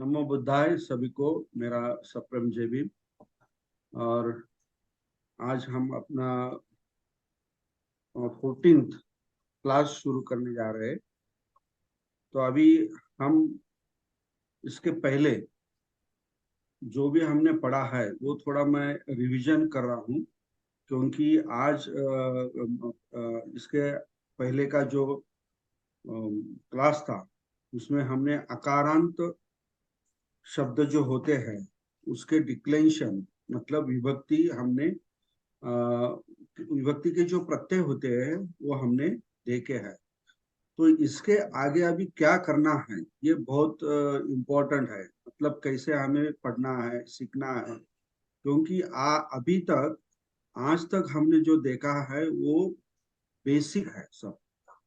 नमो बुद्धाय सभी को मेरा सप्रम जय भीम। और आज हम अपना 14th क्लास शुरू करने जा रहे हैं। तो अभी हम इसके पहले जो भी हमने पढ़ा है वो थोड़ा मैं रिवीजन कर रहा हूँ, क्योंकि आज इसके पहले का जो क्लास था उसमें हमने अकारांत शब्द जो होते हैं उसके डिक्लेंशन मतलब विभक्ति हमने विभक्ति के जो प्रत्यय होते हैं वो हमने देखे हैं। तो इसके आगे अभी क्या करना है ये बहुत इम्पोर्टेंट है, मतलब कैसे हमें पढ़ना है सीखना है। क्योंकि अभी तक आज तक हमने जो देखा है वो बेसिक है, सब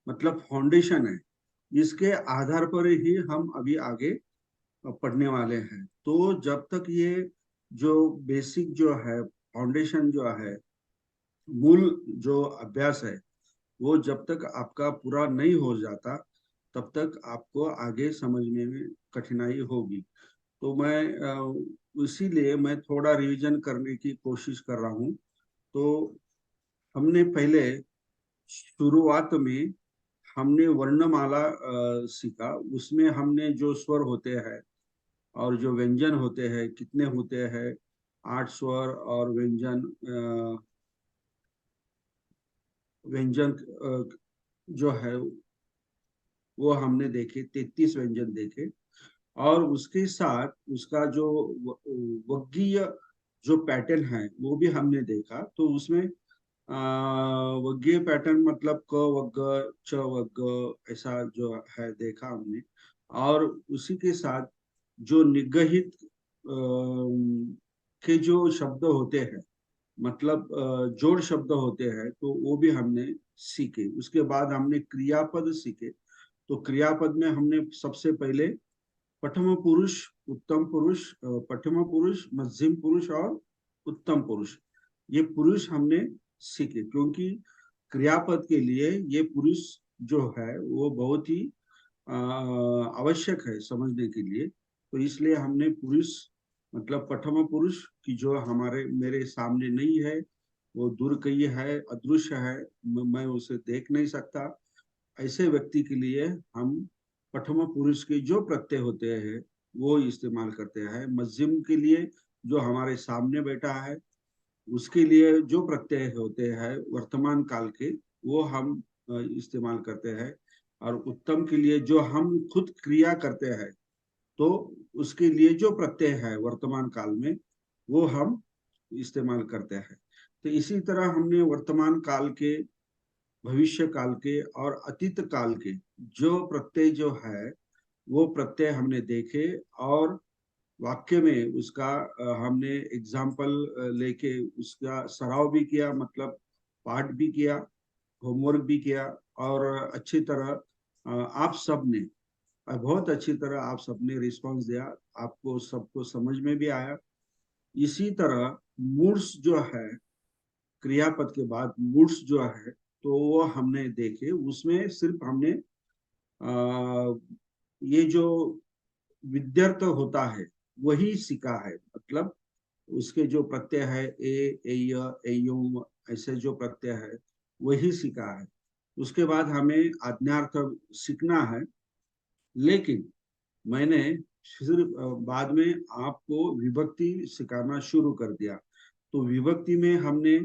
मतलब फाउंडेशन है। इसके आधार पर ही हम अभी आगे पढ़ने वाले हैं। तो जब तक ये जो बेसिक जो है फाउंडेशन जो है मूल जो अभ्यास है वो जब तक आपका पूरा नहीं हो जाता तब तक आपको आगे समझने में कठिनाई होगी। तो मैं इसीलिए मैं थोड़ा रिवीजन करने की कोशिश कर रहा हूँ। तो हमने पहले शुरुआत में हमने वर्णमाला सीखा। उसमें हमने जो स्वर होते हैं और जो व्यंजन होते हैं कितने होते हैं, 8 स्वर और व्यंजन व्यंजन जो है वो हमने देखे, 33 व्यंजन देखे। और उसके साथ उसका जो वर्गीय जो पैटर्न है वो भी हमने देखा। तो उसमें वर्गीय पैटर्न मतलब क वर्ग च वर्ग ऐसा जो है देखा हमने। और उसी के साथ जो निगहित के जो शब्द होते हैं मतलब जोड़ शब्द होते हैं तो वो भी हमने सीखे। उसके बाद हमने क्रियापद सीखे। तो क्रियापद में हमने सबसे पहले प्रथम पुरुष, उत्तम पुरुष, प्रथम पुरुष, मध्यम पुरुष और उत्तम पुरुष, ये पुरुष हमने सीखे। क्योंकि क्रियापद के लिए ये पुरुष जो है वो बहुत ही आवश्यक है समझने के लिए। तो इसलिए हमने पुरुष मतलब प्रथम पुरुष की जो हमारे मेरे सामने नहीं है, वो दूर कहीं है, अदृश्य है, मैं उसे देख नहीं सकता, ऐसे व्यक्ति के लिए हम प्रथम पुरुष के जो प्रत्यय होते हैं वो इस्तेमाल करते हैं। मध्यम के लिए जो हमारे सामने बैठा है उसके लिए जो प्रत्यय होते हैं वर्तमान काल के वो हम इस्तेमाल करते हैं। और उत्तम के लिए जो हम खुद क्रिया करते हैं तो उसके लिए जो प्रत्यय है वर्तमान काल में वो हम इस्तेमाल करते हैं। तो इसी तरह हमने वर्तमान काल के, भविष्य काल के और अतीत काल के जो प्रत्यय जो है वो प्रत्यय हमने देखे। और वाक्य में उसका हमने एग्जाम्पल लेके उसका सराव भी किया, मतलब पाठ भी किया, होमवर्क भी किया। और अच्छी तरह आप सब ने बहुत अच्छी तरह आप सबने रिस्पांस दिया, आपको सबको समझ में भी आया। इसी तरह मूड्स जो है क्रियापद के बाद मूड्स जो है तो वो हमने देखे। उसमें सिर्फ हमने ये जो विद्यार्थ होता है वही सीखा है, मतलब उसके जो प्रत्यय है ए एय एयुम ऐसे जो प्रत्यय है वही सीखा है। उसके बाद हमें आज्ञार्थ सीखना है। लेकिन मैंने फिर बाद में आपको विभक्ति सिखाना शुरू कर दिया। तो विभक्ति में हमने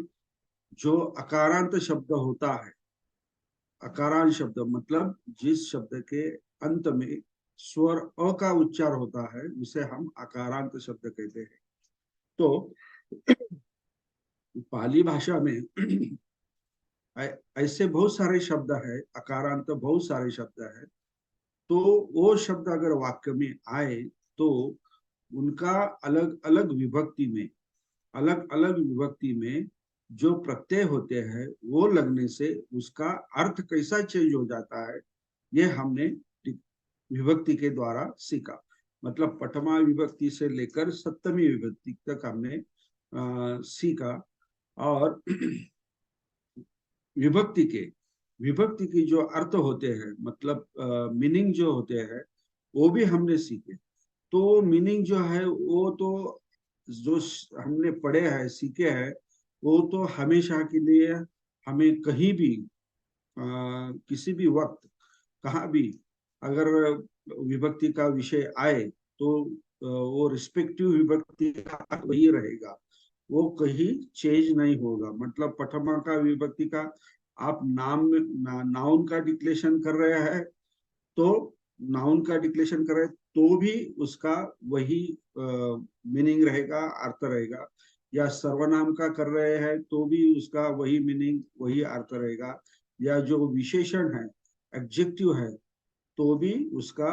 जो अकारांत शब्द होता है, अकारांत शब्द मतलब जिस शब्द के अंत में स्वर अ का उच्चार होता है उसे हम अकारांत शब्द कहते हैं। तो पाली भाषा में ऐसे बहुत सारे शब्द है, अकारांत बहुत सारे शब्द है। तो वो शब्द अगर वाक्य में आए तो उनका अलग अलग विभक्ति में, अलग अलग विभक्ति में जो प्रत्यय होते हैं वो लगने से उसका अर्थ कैसा चेंज हो जाता है ये हमने विभक्ति के द्वारा सीखा। मतलब प्रथमा विभक्ति से लेकर सप्तमी विभक्ति तक हमने सीखा। और विभक्ति के जो अर्थ होते हैं मतलब मीनिंग जो होते हैं वो भी हमने सीखे। तो मीनिंग जो है वो तो जो हमने पढ़े हैं सीखे हैं वो तो हमेशा के लिए, हमें कहीं भी किसी भी वक्त कहाँ भी अगर विभक्ति का विषय आए तो वो रिस्पेक्टिव विभक्ति का वही रहेगा, वो कहीं चेंज नहीं होगा। मतलब प्रथमा का विभक्ति का आप नाउन का डिक्लेरेशन कर रहे हैं तो नाउन का डिक्लेरेशन करें तो भी उसका वही मीनिंग रहेगा, अर्थ रहेगा। या सर्वनाम का कर रहे हैं तो भी उसका वही मीनिंग वही अर्थ रहेगा। या जो विशेषण है, एडजेक्टिव है, तो भी उसका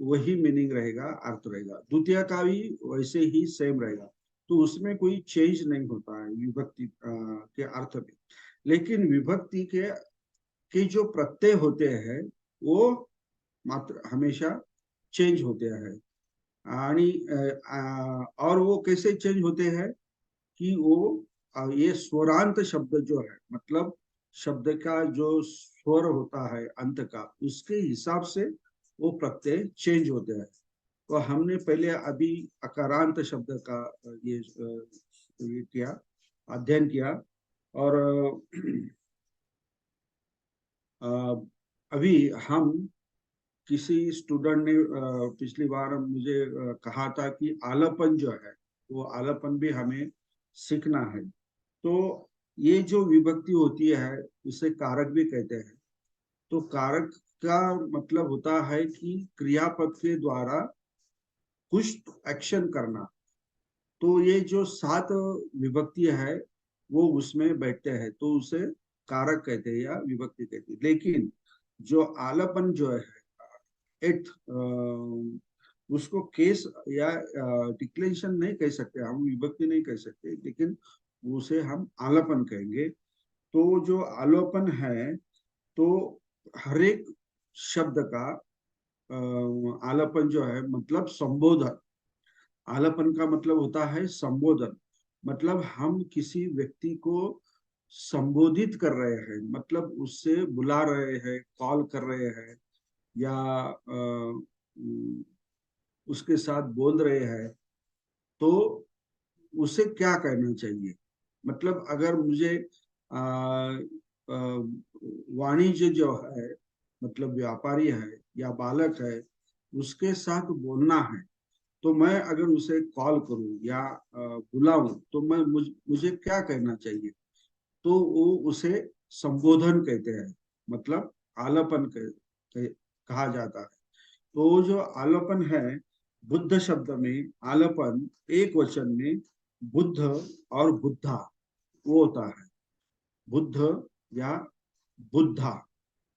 वही मीनिंग रहेगा, अर्थ रहेगा। द्वितीय का भी वैसे ही सेम रहेगा। तो उसमें कोई चेंज नहीं होता है विभक्ति के अर्थ में। लेकिन विभक्ति के जो प्रत्यय होते हैं वो मात्र हमेशा चेंज होते हैं। आणि और वो कैसे चेंज होते हैं कि वो ये स्वरांत शब्द जो है, मतलब शब्द का जो स्वर होता है अंत का, उसके हिसाब से वो प्रत्यय चेंज होते हैं। तो हमने पहले अभी अकारांत शब्द का ये किया, अध्ययन किया। और अभी हम किसी स्टूडेंट ने पिछली बार मुझे कहा था कि आलापन जो है वो आलापन भी हमें सीखना है। तो ये जो विभक्ति होती है उसे कारक भी कहते हैं। तो कारक का मतलब होता है कि क्रियापद के द्वारा कुछ एक्शन करना। तो ये जो 7 विभक्ति है वो उसमें बैठते हैं तो उसे कारक कहते हैं या विभक्ति कहते हैं। लेकिन जो आलापन जो है एट उसको केस या डिक्लेरेशन नहीं कह सकते, हम विभक्ति नहीं कह सकते, लेकिन उसे हम आलापन कहेंगे। तो जो आलापन है तो हर एक शब्द का आलापन जो है मतलब संबोधन। आलापन का मतलब होता है संबोधन। मतलब हम किसी व्यक्ति को संबोधित कर रहे हैं, मतलब उससे बुला रहे हैं, कॉल कर रहे हैं, या उसके साथ बोल रहे हैं। तो उसे क्या कहना चाहिए? मतलब अगर मुझे आ, आ, वाणिज्य जो है, मतलब व्यापारी है या बालक है, उसके साथ बोलना है, तो मैं अगर उसे कॉल करूं या बुलाऊं तो मुझे क्या कहना चाहिए? तो वो उसे संबोधन कहते हैं, मतलब आलापन कहा जाता है। तो जो आलापन है, बुद्ध शब्द में आलापन एक वचन में बुद्ध और बुद्धा वो होता है। बुद्ध या बुद्धा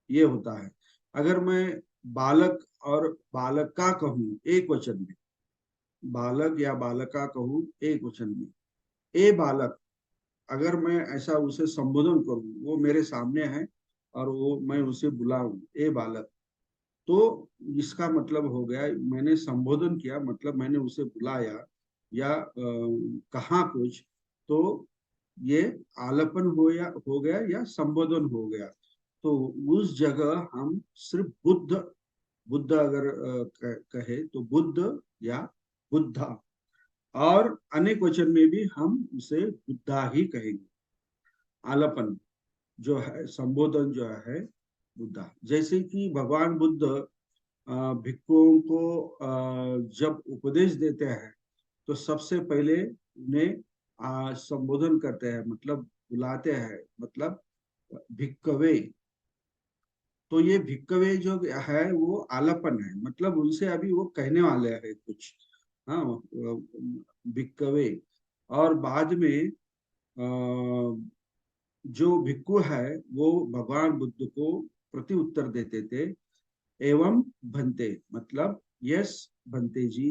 ये होता है। अगर मैं बालक और बालका कहूँ एक वचन में, बालक या बालका कहूँ एक वचन में, ए बालक, अगर मैं ऐसा उसे संबोधन करूँ, वो मेरे सामने है और वो मैं उसे बुलाऊं ए बालक, तो इसका मतलब हो गया मैंने संबोधन किया, मतलब मैंने उसे बुलाया या कहा कुछ। तो ये आलापन हो गया या संबोधन हो गया। तो उस जगह हम सिर्फ बुद्ध, बुद्ध अगर कहे तो बुद्ध या बुद्धा, और अनेक वचन में भी हम उसे बुद्धा ही कहेंगे। आलापन जो है, संबोधन जो है बुद्धा। जैसे कि भगवान बुद्ध भिक्षुओं को जब उपदेश देते हैं तो सबसे पहले उन्हें संबोधन करते हैं, मतलब बुलाते हैं, मतलब भिक्खवे। तो ये भिक्खवे जो है वो आलापन है, मतलब उनसे अभी वो कहने वाले हैं कुछ। हाँ, भिक्खवे। और बाद में जो भिक्खु है वो भगवान बुद्ध को प्रति उत्तर देते थे, एवं भंते, मतलब यस भंते जी,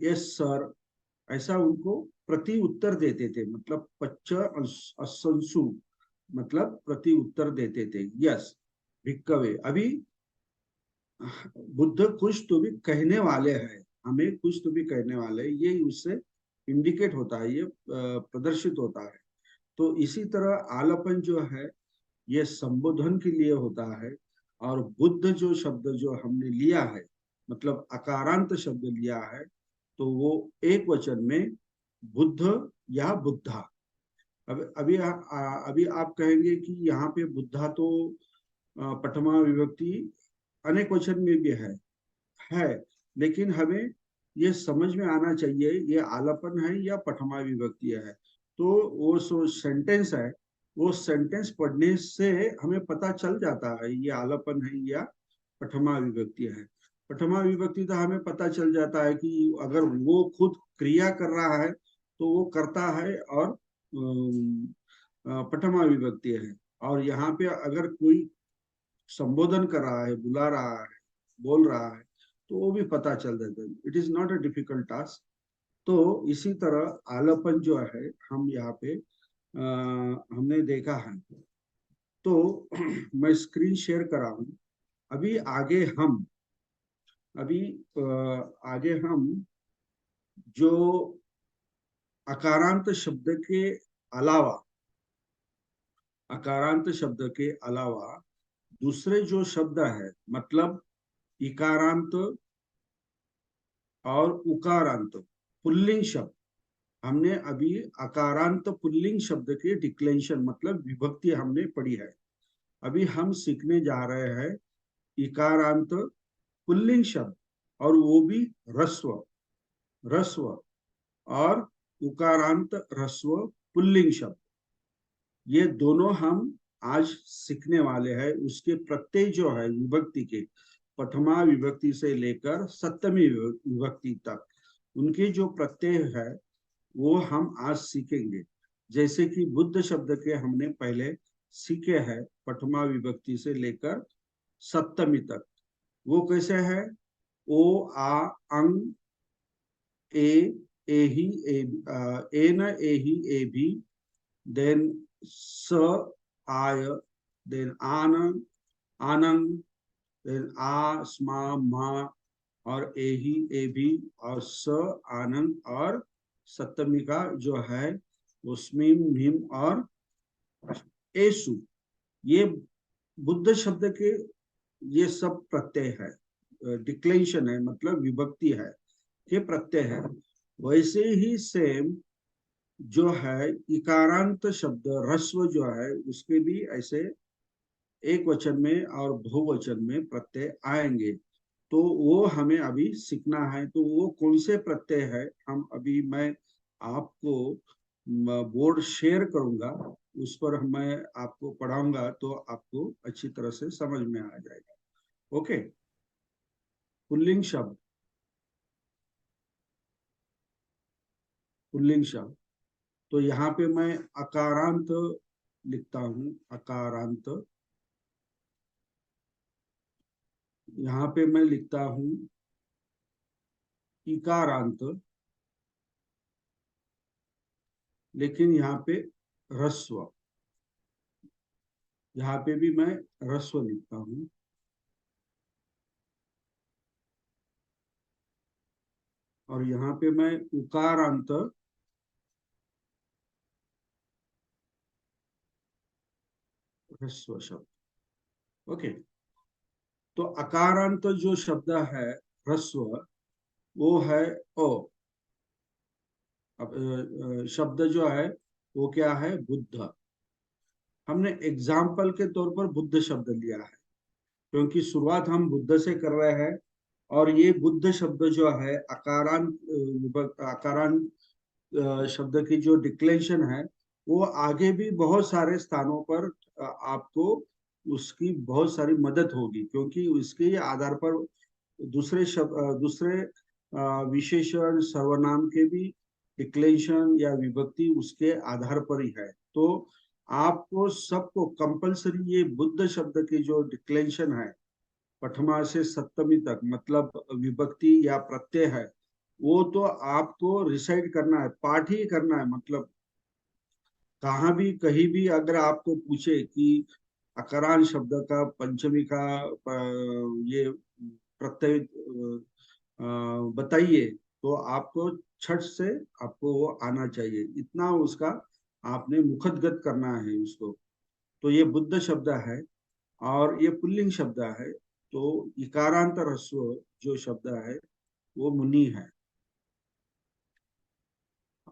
यस सर, ऐसा उनको प्रति उत्तर देते थे। मतलब पच्च असंसु, मतलब प्रति उत्तर देते थे। यस भिक्कवे, अभी बुद्ध कुछ तो भी कहने वाले हैं, हमें कुछ तो भी कहने वाले हैं, ये उससे इंडिकेट होता है, ये प्रदर्शित होता है। तो इसी तरह आलापन जो है ये संबोधन के लिए होता है। और बुद्ध जो शब्द जो हमने लिया है मतलब अकारांत शब्द लिया है, तो वो एक वचन में बुद्ध या बुद्धा। अब अभी आप कहेंगे कि यहाँ पे बुद्धा तो प्रथमा विभक्ति अनेक वचन में भी है, लेकिन हमें ये समझ में आना चाहिए ये आलपन है या प्रथमा विभक्ति है। तो वो जो सेंटेंस है, वो सेंटेंस पढ़ने से हमें पता चल जाता है ये आलपन है या प्रथमा विभक्ति है। प्रथमा विभक्ति तो हमें पता चल जाता है कि अगर वो खुद क्रिया कर रहा है तो वो करता है, और प्रथमा विभक्ति है। और यहाँ पे अगर कोई संबोधन कर रहा है, बुला रहा है, बोल रहा है, तो वो भी पता चल जाता है। It is not a difficult task. तो इसी तरह आलापन जो है हम यहाँ पे हमने देखा है। तो मैं स्क्रीन शेयर करा हूँ। अभी आगे हम अभी आगे हम जो अकारांत शब्द के अलावा अकारांत शब्द के अलावा दूसरे जो शब्द है, मतलब इकारांत और उकारांत पुल्लिंग शब्द, हमने अभी अकारांत पुल्लिंग शब्द के डिक्लेंशन मतलब विभक्ति हमने पढ़ी है। अभी हम सीखने जा रहे हैं इकारांत पुल्लिंग शब्द, और वो भी ह्रस्व ह्रस्व और उकारांत ह्रस्व पुल्लिंग शब्द। ये दोनों हम आज सीखने वाले हैं। उसके प्रत्यय जो है विभक्ति के, प्रथमा विभक्ति से लेकर सप्तमी विभक्ति तक, उनके जो प्रत्यय है वो हम आज सीखेंगे। जैसे कि बुद्ध शब्द के हमने पहले सीखे हैं प्रथमा विभक्ति से लेकर सप्तमी तक। वो कैसे है? ओ आ अंग ए एही ए न एही ए भी, देन स आय, देन आनंद आनंद, देन आ स्मा मा, और एही ए भी, और स आनंद, और सप्तमी का जो है वो स्मीम नीम और एसु। ये बुद्ध शब्द के ये सब प्रत्यय है, डिक्लेंशन है, मतलब विभक्ति है के प्रत्यय है। वैसे ही सेम जो है इकारांत शब्द ह्रस्व जो है उसके भी ऐसे एक वचन में और बहुवचन में प्रत्यय आएंगे। तो वो हमें अभी सीखना है। तो वो कौन से प्रत्यय है हम अभी मैं आपको बोर्ड शेयर करूंगा, उस पर मैं आपको पढ़ाऊंगा तो आपको अच्छी तरह से समझ में आ जाएगा। ओके। पुल्लिंग शब्द, पुल्लिंग शब्द। तो यहाँ पे मैं अकारांत लिखता हूँ, अकारांत। यहाँ पे मैं लिखता हूँ इकारांत, लेकिन यहाँ पे ह्रस्व, यहाँ पे भी मैं ह्रस्व लिखता हूँ। और यहाँ पे मैं उकारांत ह्रस्व शब्द। ओके। तो अकारांत जो शब्द है ह्रस्व, वो है ओ। अब शब्द जो है वो क्या है? बुद्ध। हमने एग्जाम्पल के तौर पर बुद्ध शब्द लिया है, क्योंकि शुरुआत हम बुद्ध से कर रहे हैं। और ये बुद्ध शब्द जो है अकारांत शब्द की जो डिक्लेंशन है वो आगे भी बहुत सारे स्थानों पर आपको उसकी बहुत सारी मदद होगी, क्योंकि उसके आधार पर दूसरे शब्द दूसरे विशेषण सर्वनाम के भी डिक्लेंशन या विभक्ति उसके आधार पर ही है। तो आपको सबको कंपलसरी ये बुद्ध शब्द की जो डिक्लेंशन है प्रथमा से सप्तमी तक, मतलब विभक्ति या प्रत्यय है, वो तो आपको रिसाइड करना है, पाठ ही करना है। मतलब कहाँ भी कहीं भी अगर आपको पूछे कि अकारांत शब्द का पंचमी का ये प्रत्यय बताइए, तो आपको छठ से आपको वो आना चाहिए, इतना उसका आपने मुखदगत करना है उसको। तो ये बुद्ध शब्द है और ये पुल्लिंग शब्द है। तो इकारांत ह्रस्व जो शब्द है वो मुनि है,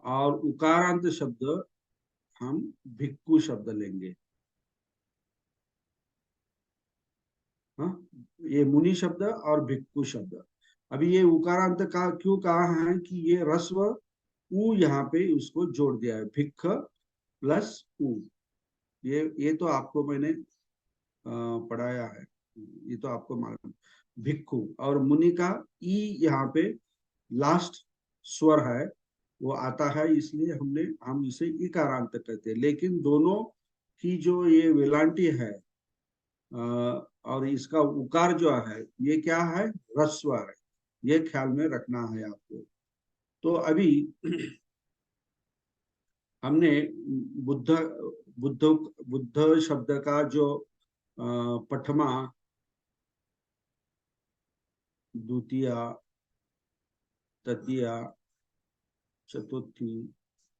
और उकारांत शब्द हम भिक्खु शब्द लेंगे। हाँ, ये मुनि शब्द और भिक्खु शब्द। अभी ये उकारांत का क्यों कहा है कि ये ह्रस्व ऊ यहाँ पे उसको जोड़ दिया है, भिक्ख प्लस ऊ। ये तो आपको मैंने पढ़ाया है, ये तो आपको मालूम। भिक्खु और मुनि का ई यहाँ पे लास्ट स्वर है, वो आता है, इसलिए हम इसे इकारांत कहते हैं। लेकिन दोनों की जो ये वेलांटी है और इसका उकार जो है ये क्या है, ह्रस्व है। ये ख्याल में रखना है आपको। तो अभी हमने बुद्ध बुद्ध बुद्ध शब्द का जो पठमा, द्वितीया, तृतीया, चतुर्थी,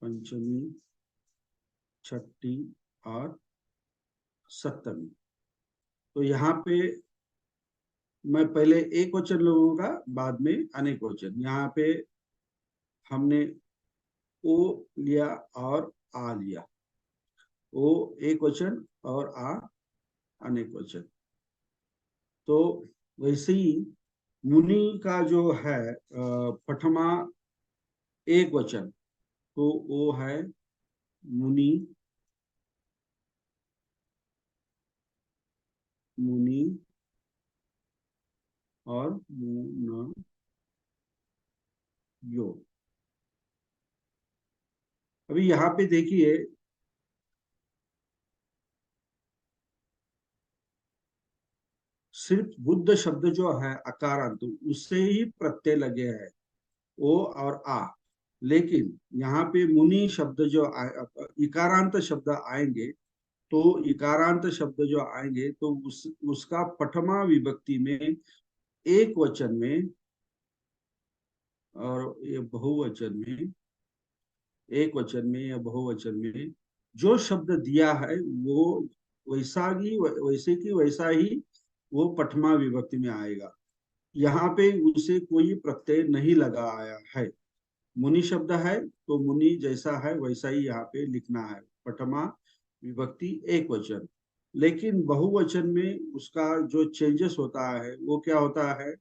पंचमी, छठी और सप्तमी। तो यहाँ पे मैं पहले एक वचन लूंगा, बाद में अनेक वचन। यहाँ पे हमने ओ लिया और आ लिया, ओ एक वचन और आ अनेक वचन। तो वैसे ही मुनि का जो है पठमा एक वचन, तो वो है मुनि, मुनि और मुन यो। अभी यहाँ पे देखिए, सिर्फ बुद्ध शब्द जो है अकारांत, उससे ही प्रत्यय लगे हैं, ओ और आ। लेकिन यहाँ पे मुनि शब्द जो इकारांत शब्द आएंगे, तो इकारांत शब्द जो आएंगे तो उसका पठमा विभक्ति में एक वचन में और ये बहुवचन में, एक वचन में या बहुवचन में जो शब्द दिया है वो वैसे की वैसा ही वो पठमा विभक्ति में आएगा। यहाँ पे उसे कोई प्रत्यय नहीं लगाया है। मुनि शब्द है तो मुनि जैसा है वैसा ही यहाँ पे लिखना है, पठमा विभक्ति एक वचन। लेकिन बहुवचन में उसका जो चेंजेस होता है वो क्या होता है,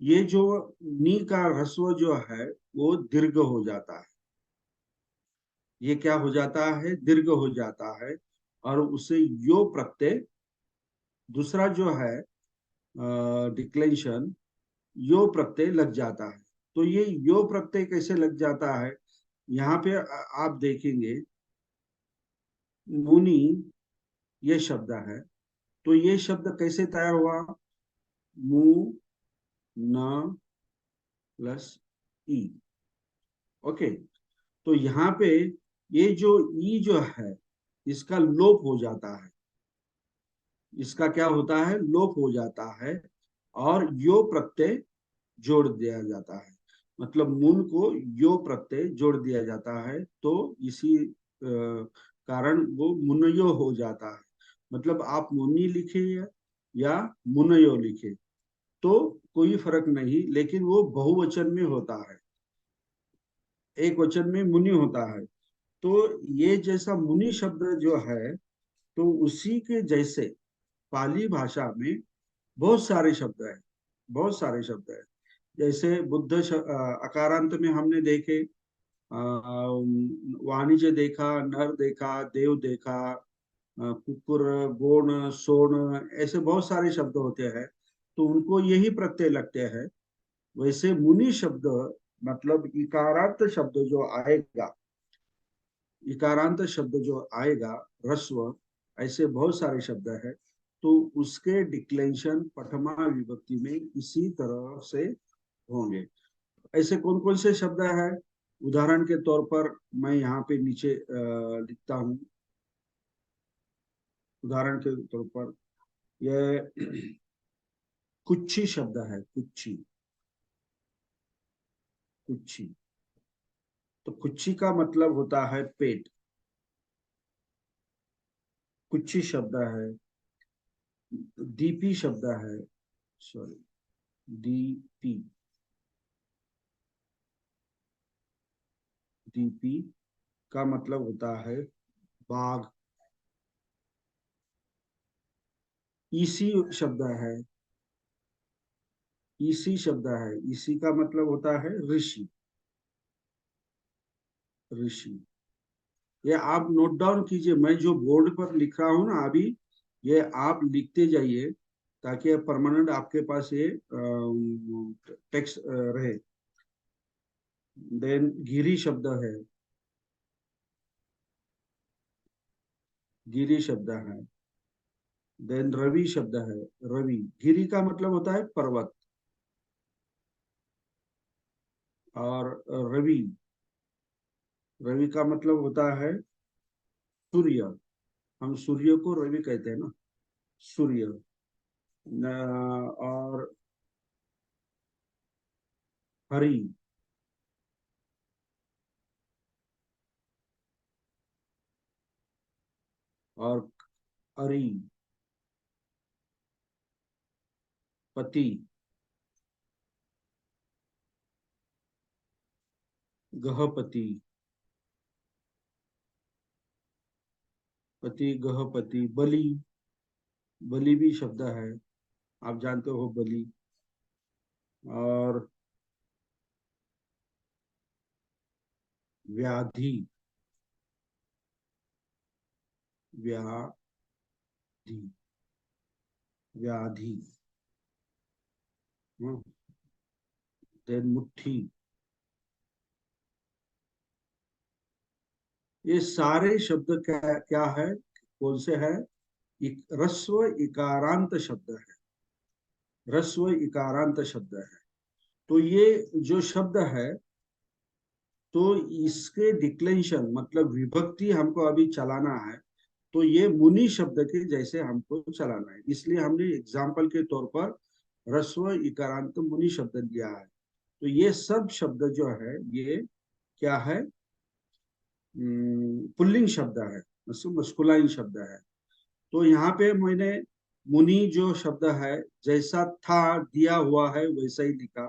ये जो नी का ह्रस्व जो है वो दीर्घ हो जाता है। ये क्या हो जाता है, दीर्घ हो जाता है, और उसे यो प्रत्यय, दूसरा जो है डिक्लेंशन, यो प्रत्यय लग जाता है। तो ये यो प्रत्यय कैसे लग जाता है, यहाँ पे आप देखेंगे मुनि ये शब्द है, तो ये शब्द कैसे तैयार हुआ, मु न प्लस ई। ओके, तो यहाँ पे ये जो ई जो है इसका लोप हो जाता है, इसका क्या होता है, लोप हो जाता है, और यो प्रत्यय जोड़ दिया जाता है। मतलब मुन को यो प्रत्यय जोड़ दिया जाता है, तो इसी कारण वो मुनयो हो जाता है। मतलब आप मुनि लिखे या मुनयो लिखे तो कोई फर्क नहीं, लेकिन वो बहुवचन में होता है, एक वचन में मुनि होता है। तो ये जैसा मुनि शब्द जो है, तो उसी के जैसे पाली भाषा में बहुत सारे शब्द है, बहुत सारे शब्द है। जैसे अकारांत में हमने देखे, वाणिज्य देखा, नर देखा, देव देखा, कुकुर, गोण, सोण, ऐसे बहुत सारे शब्द होते हैं, तो उनको यही प्रत्यय लगते हैं। वैसे मुनि शब्द मतलब इकारांत शब्द जो आएगा, इकारांत शब्द जो आएगा ह्रस्व, ऐसे बहुत सारे शब्द है, तो उसके डिक्लेंशन पठमा विभक्ति में इसी तरह से होंगे। ऐसे कौन कौन से शब्द है, उदाहरण के तौर पर मैं यहाँ पे नीचे लिखता हूँ। उदाहरण के तौर पर यह कुच्छी शब्द है, कुच्छी, कुच्छी। तो कुच्छी का मतलब होता है पेट, कुच्छी शब्द है। दीपी शब्द है, सॉरी, दीपी, दीपी का मतलब होता है बाघ। ईसी शब्द है, ईसी शब्द है, ईसी का मतलब होता है ऋषि, ऋषि। ये आप नोट डाउन कीजिए, मैं जो बोर्ड पर लिख रहा हूँ ना अभी, ये आप लिखते जाइए ताकि परमानेंट आपके पास ये टेक्स्ट रहे। देन गिरी शब्द है, गिरी शब्द है। देन रवि शब्द है, रवि। गिरी का मतलब होता है पर्वत, और रवि, रवि का मतलब होता है सूर्य। हम सूर्य को रवि कहते हैं ना, सूर्य। और हरि, और अरि, पति, गहपति, पति गहपति। बलि, बलि भी शब्द है, आप जानते हो बलि। और व्याधि, व्याधि, व्याधि। देन मुट्ठी। ये सारे शब्द क्या क्या है, कौन से है? रस्व इकारांत शब्द है, रस्व इकारांत शब्द है। तो ये जो शब्द है, तो इसके डिक्लेंशन मतलब विभक्ति हमको अभी चलाना है। तो ये मुनि शब्द के जैसे हमको चलाना है, इसलिए हमने एग्जाम्पल के तौर पर रस्व इकारांत मुनि शब्द दिया है। तो ये सब शब्द जो है ये क्या है? पुल्लिंग शब्द है, मस्कुलाइन शब्द है। तो यहाँ पे मैंने मुनि जो शब्द है जैसा था दिया हुआ है वैसा ही लिखा,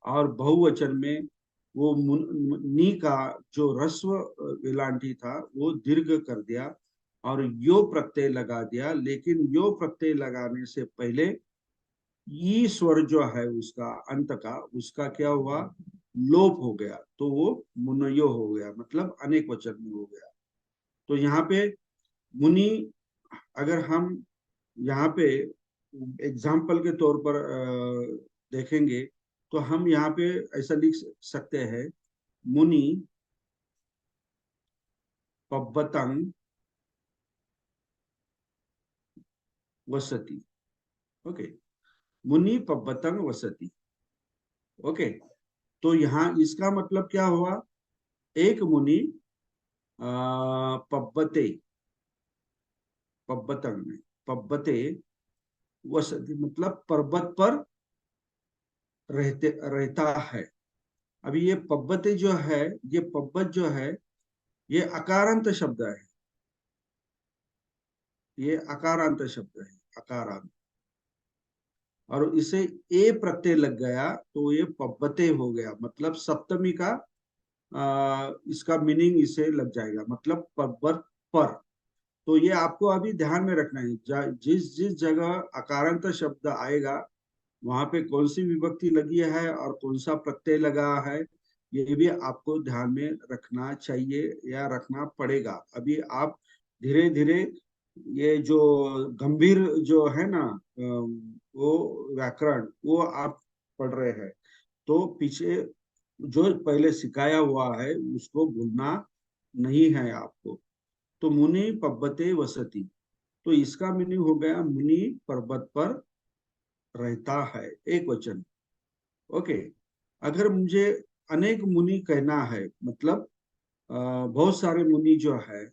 और बहुवचन में वो नी का जो ह्रस्व विलांटी था वो दीर्घ कर दिया, और यो प्रत्यय लगा दिया। लेकिन यो प्रत्यय लगाने से पहले ई स्वर जो है उसका अंत का, उसका क्या हुआ? लोप हो गया, तो वो मुनयो हो गया, मतलब अनेक वचन में हो गया। तो यहाँ पे मुनि, अगर हम यहाँ पे एग्जाम्पल के तौर पर देखेंगे, तो हम यहाँ पे ऐसा लिख सकते हैं, मुनि पब्बतंग वसति। ओके, मुनि पब्बतंग वसति। ओके, तो यहाँ इसका मतलब क्या हुआ? एक मुनि पब्बते, पब्बतंग में पब्बते वसति मतलब पर्वत पर रहता है। अभी ये पब्बते जो है, ये पब्बत जो है, ये अकारांत शब्द है, ये अकारांत शब्द है, अकारांत। और इसे ए प्रत्यय लग गया तो ये पब्बते हो गया, मतलब सप्तमी का इसका मीनिंग इसे लग जाएगा, मतलब पर्वत पर। तो ये आपको अभी ध्यान में रखना है, जिस जिस जगह अकारांत शब्द आएगा वहां पे कौन सी विभक्ति लगी है और कौन सा प्रत्यय लगा है, ये भी आपको ध्यान में रखना चाहिए या रखना पड़ेगा। अभी आप धीरे धीरे ये जो गंभीर जो है ना वो व्याकरण वो आप पढ़ रहे हैं, तो पीछे जो पहले सिखाया हुआ है उसको भूलना नहीं है आपको। तो मुनि पब्बते वसति, तो इसका मीनिंग हो गया मुनि पर्वत पर रहता है, एक वचन। ओके, अगर मुझे अनेक मुनि कहना है, मतलब बहुत सारे मुनि जो है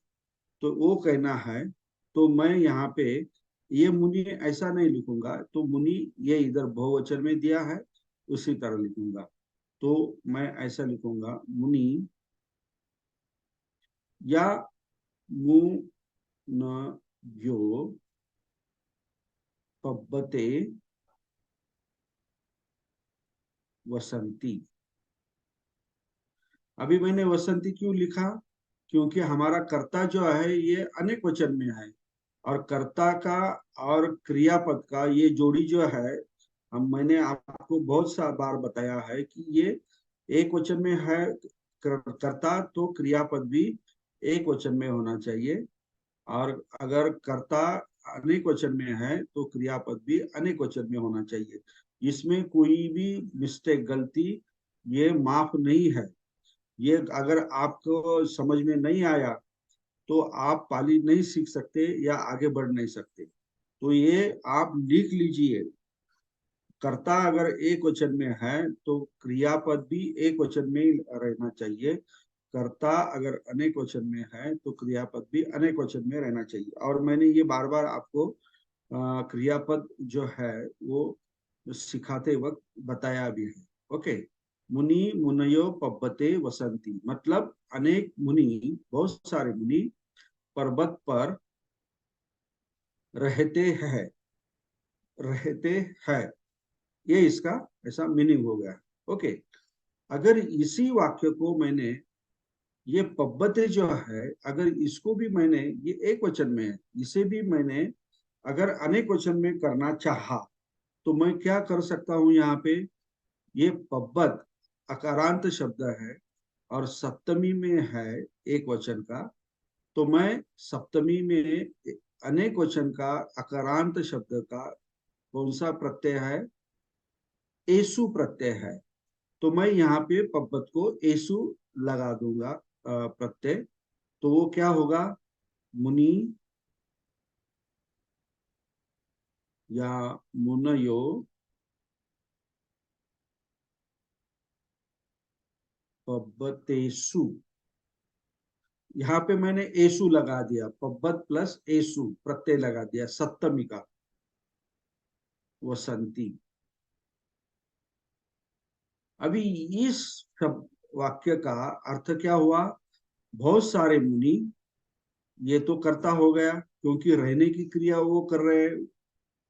तो वो कहना है, तो मैं यहाँ पे ये मुनि ऐसा नहीं लिखूंगा, तो मुनि ये इधर बहुवचन में दिया है उसी तरह लिखूंगा। तो मैं ऐसा लिखूंगा, मुनि या मु न यो पब्बते वसंती। अभी मैंने वसंती क्यों लिखा? क्योंकि हमारा कर्ता जो है ये अनेक वचन में है, और कर्ता का और क्रियापद का ये जोड़ी जो है, हम मैंने आपको बहुत सा बार बताया है कि ये एक वचन में है कर्ता, तो क्रियापद भी एक वचन में होना चाहिए। और अगर कर्ता अनेक वचन में है तो क्रियापद भी अनेक वचन में होना चाहिए। इसमें कोई भी मिस्टेक, गलती ये माफ नहीं है। ये अगर आपको समझ में नहीं आया तो आप पाली नहीं सीख सकते या आगे बढ़ नहीं सकते। तो ये आप लिख लीजिए, कर्ता अगर एक वचन में है तो क्रियापद भी एक वचन में ही रहना चाहिए। कर्ता अगर अनेक वचन में है तो क्रियापद भी अनेक वचन में रहना चाहिए। और मैंने ये बार बार आपको क्रियापद जो है वो सिखाते वक्त बताया भी है। ओके। मुनि मुनयो पब्बते वसंती, मतलब अनेक मुनि, बहुत सारे मुनि पर्वत पर रहते हैं, रहते हैं, ये इसका ऐसा मीनिंग हो गया। ओके। अगर इसी वाक्य को मैंने, ये पब्बते जो है, अगर इसको भी मैंने, ये एक वचन में है, इसे भी मैंने अगर अनेक वचन में करना चाहा तो मैं क्या कर सकता हूं यहाँ पे? ये पब्बत अकारांत शब्द है और सप्तमी में है एक वचन का, तो मैं सप्तमी में अनेक वचन का अकारांत शब्द का कौन सा प्रत्यय है? एसु प्रत्यय है। तो मैं यहाँ पे पब्बत को एसु लगा दूंगा प्रत्यय। तो वो क्या होगा? मुनि या मुनयो पब्बतेसु। यहाँ पे मैंने एसु लगा दिया, पब्बत प्लस एसु प्रत्यय लगा दिया, सप्तमी का, वसंती। अभी इस शब्द वाक्य का अर्थ क्या हुआ? बहुत सारे मुनि, ये तो कर्ता हो गया क्योंकि रहने की क्रिया वो कर रहे हैं।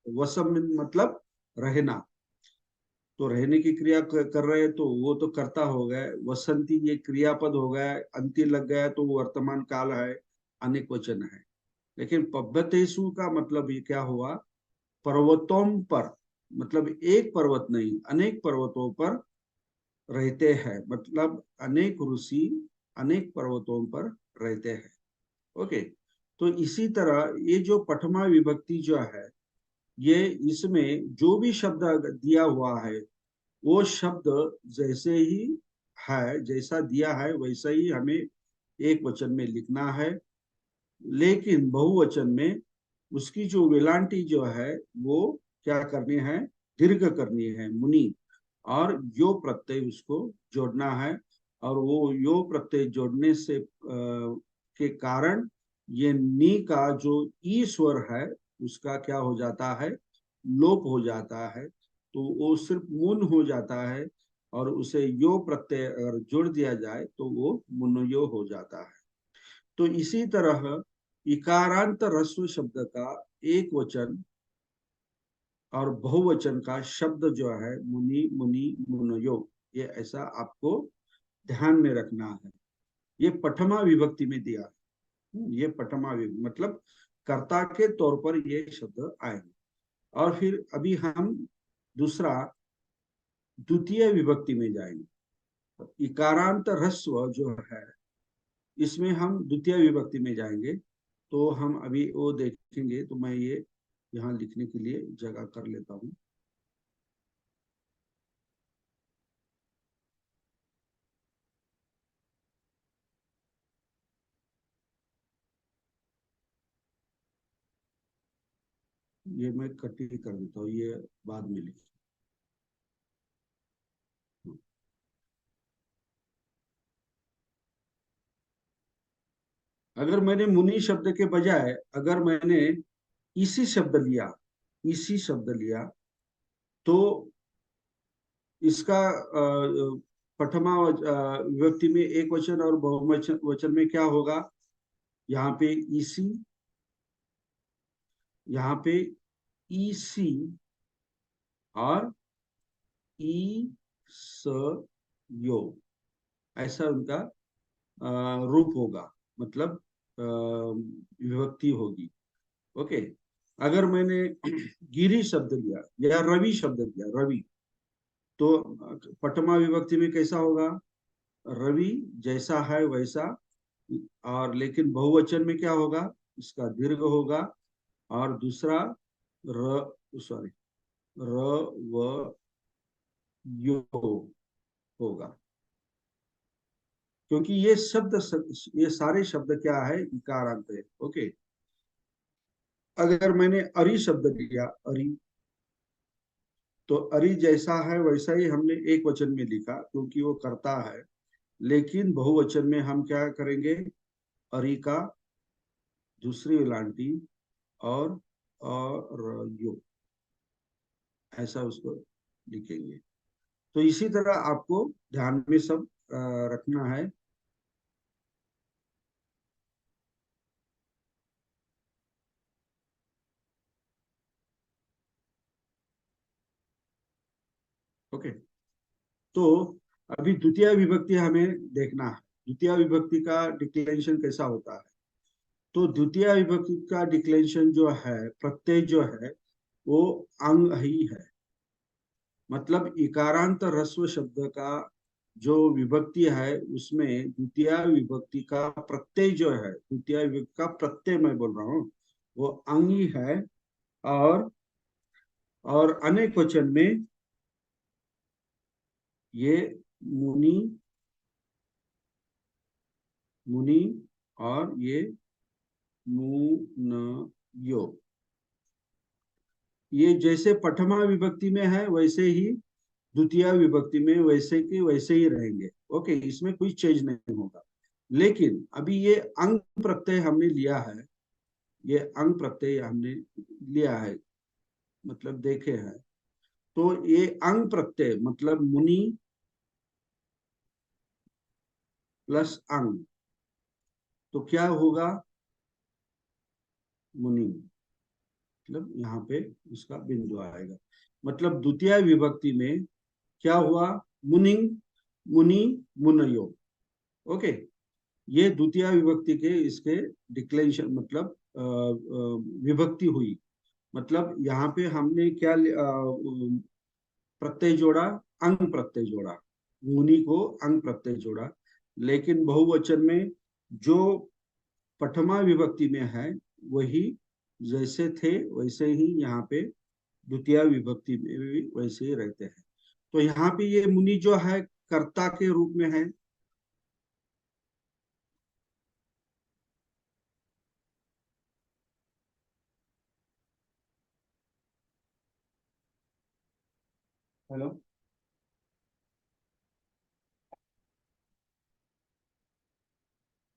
वसम मतलब रहना, तो रहने की क्रिया कर रहे हैं तो वो तो कर्ता हो गए। वसंती ये क्रियापद हो गया, अंति लग गया तो वो वर्तमान काल है, अनेक वचन है। लेकिन पब्बतेसु का मतलब ये क्या हुआ? पर्वतों पर, मतलब एक पर्वत नहीं, अनेक पर्वतों पर रहते हैं, मतलब अनेक ऋषि अनेक पर्वतों पर रहते हैं। ओके। तो इसी तरह ये जो पठमा विभक्ति जो है, ये इसमें जो भी शब्द दिया हुआ है वो शब्द जैसे ही है, जैसा दिया है वैसा ही हमें एक वचन में लिखना है। लेकिन बहुवचन में उसकी जो वेलांटी जो है वो क्या करनी है? दीर्घ करनी है, मुनि, और यो प्रत्यय उसको जोड़ना है। और वो यो प्रत्यय जोड़ने से के कारण ये नी का जो ई स्वर है उसका क्या हो जाता है? लोप हो जाता है। तो वो सिर्फ मुन हो जाता है, और उसे यो प्रत्यय अगर जोड़ दिया जाए तो वो मुनयो हो जाता है। तो इसी तरह इकारांत ह्रस्व शब्द का एक वचन और बहुवचन का शब्द जो है मुनि मुनि मुनयो, ये ऐसा आपको ध्यान में रखना है। ये पठमा विभक्ति में दिया है। ये पठमा विभक्ति मतलब कर्ता के तौर पर ये शब्द आएंगे। और फिर अभी हम दूसरा द्वितीय विभक्ति में जाएंगे। इकारांत ह्रस्व जो है इसमें हम द्वितीय विभक्ति में जाएंगे। तो हम अभी वो देखेंगे, तो मैं ये यहाँ लिखने के लिए जगह कर लेता हूँ। ये मैं कट ही कर देता हूँ, ये बाद में लिख। अगर मैंने मुनि शब्द के बजाय अगर मैंने इसी शब्द लिया, इसी शब्द लिया, तो इसका प्रथमा विभक्ति में एक वचन और बहुवचन वचन में क्या होगा? यहाँ पे इसी, यहाँ पे ई सी और ई स यो, ऐसा उनका रूप होगा, मतलब विभक्ति होगी। ओके। अगर मैंने गिरी शब्द लिया या रवि शब्द लिया, रवि, तो पटमा विभक्ति में कैसा होगा? रवि जैसा है वैसा, और लेकिन बहुवचन में क्या होगा? इसका दीर्घ होगा। और दूसरा र सॉरी र व यो होगा, क्योंकि ये शब्द, ये सारे शब्द क्या है? इकारांत है। ओके। अगर मैंने अरि शब्द लिया, अरि, तो अरि जैसा है वैसा ही हमने एक वचन में लिखा क्योंकि वो करता है, लेकिन बहुवचन में हम क्या करेंगे? अरि का दूसरी विलांटी और यो, ऐसा उसको लिखेंगे। तो इसी तरह आपको ध्यान में सब रखना है। ओके। तो अभी द्वितीय विभक्ति हमें देखना है, द्वितीय विभक्ति का डिक्लेरेशन कैसा होता है। तो द्वितीय विभक्ति का डिक्लेरेशन जो है, प्रत्यय जो है, वो अंग ही है। मतलब इकारांत ह्रस्व शब्द का जो विभक्ति है, उसमें द्वितीय विभक्ति का प्रत्यय जो है, द्वितीय विभक्ति का प्रत्यय मैं बोल रहा हूँ, वो अंग ही है। और अनेक वचन में ये मुनि, मुनि, और ये मुनयो, ये जैसे प्रथमा विभक्ति में है वैसे ही द्वितीय विभक्ति में वैसे के वैसे ही रहेंगे। ओके, इसमें कोई चेंज नहीं होगा। लेकिन अभी ये अंग प्रत्यय हमने लिया है, ये अंग प्रत्यय हमने लिया है, मतलब देखे हैं। तो ये अंग प्रत्यय मतलब मुनि प्लस अंग, तो क्या होगा? मुनि, मतलब यहाँ पे उसका बिंदु आएगा। मतलब द्वितीय विभक्ति में क्या हुआ? मुनिंग, मुनि, मुनयो। ओके। ये द्वितीय विभक्ति के इसके डिक्लेरेशन, मतलब विभक्ति हुई। मतलब यहाँ पे हमने क्या प्रत्यय जोड़ा? अंग प्रत्यय जोड़ा, मुनि को अंग प्रत्यय जोड़ा। लेकिन बहुवचन में जो प्रथमा विभक्ति में है, वही जैसे थे वैसे ही यहाँ पे द्वितीय विभक्ति में भी वैसे ही रहते हैं। तो यहाँ पे ये मुनि जो है कर्ता के रूप में है। हेलो।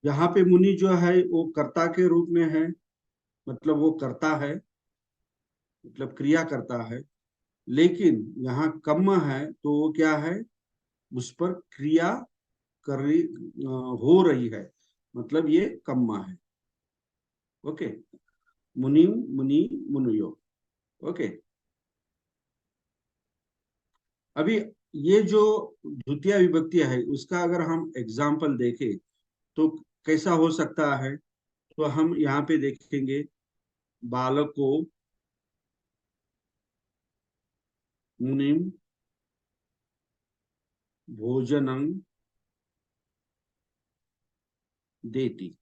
यहाँ पे मुनि जो है वो कर्ता के रूप में है, मतलब वो करता है, मतलब क्रिया करता है। लेकिन यहाँ कम्म है तो वो क्या है? उस पर क्रिया कर रही, हो रही है, मतलब ये कम्मा है। ओके। मुनि, मुनि, मुनियो। ओके। अभी ये जो द्वितीय विभक्ति है उसका अगर हम एग्जाम्पल देखें तो कैसा हो सकता है? तो हम यहाँ पे देखेंगे, बालक को मुनिम भोजनं देती,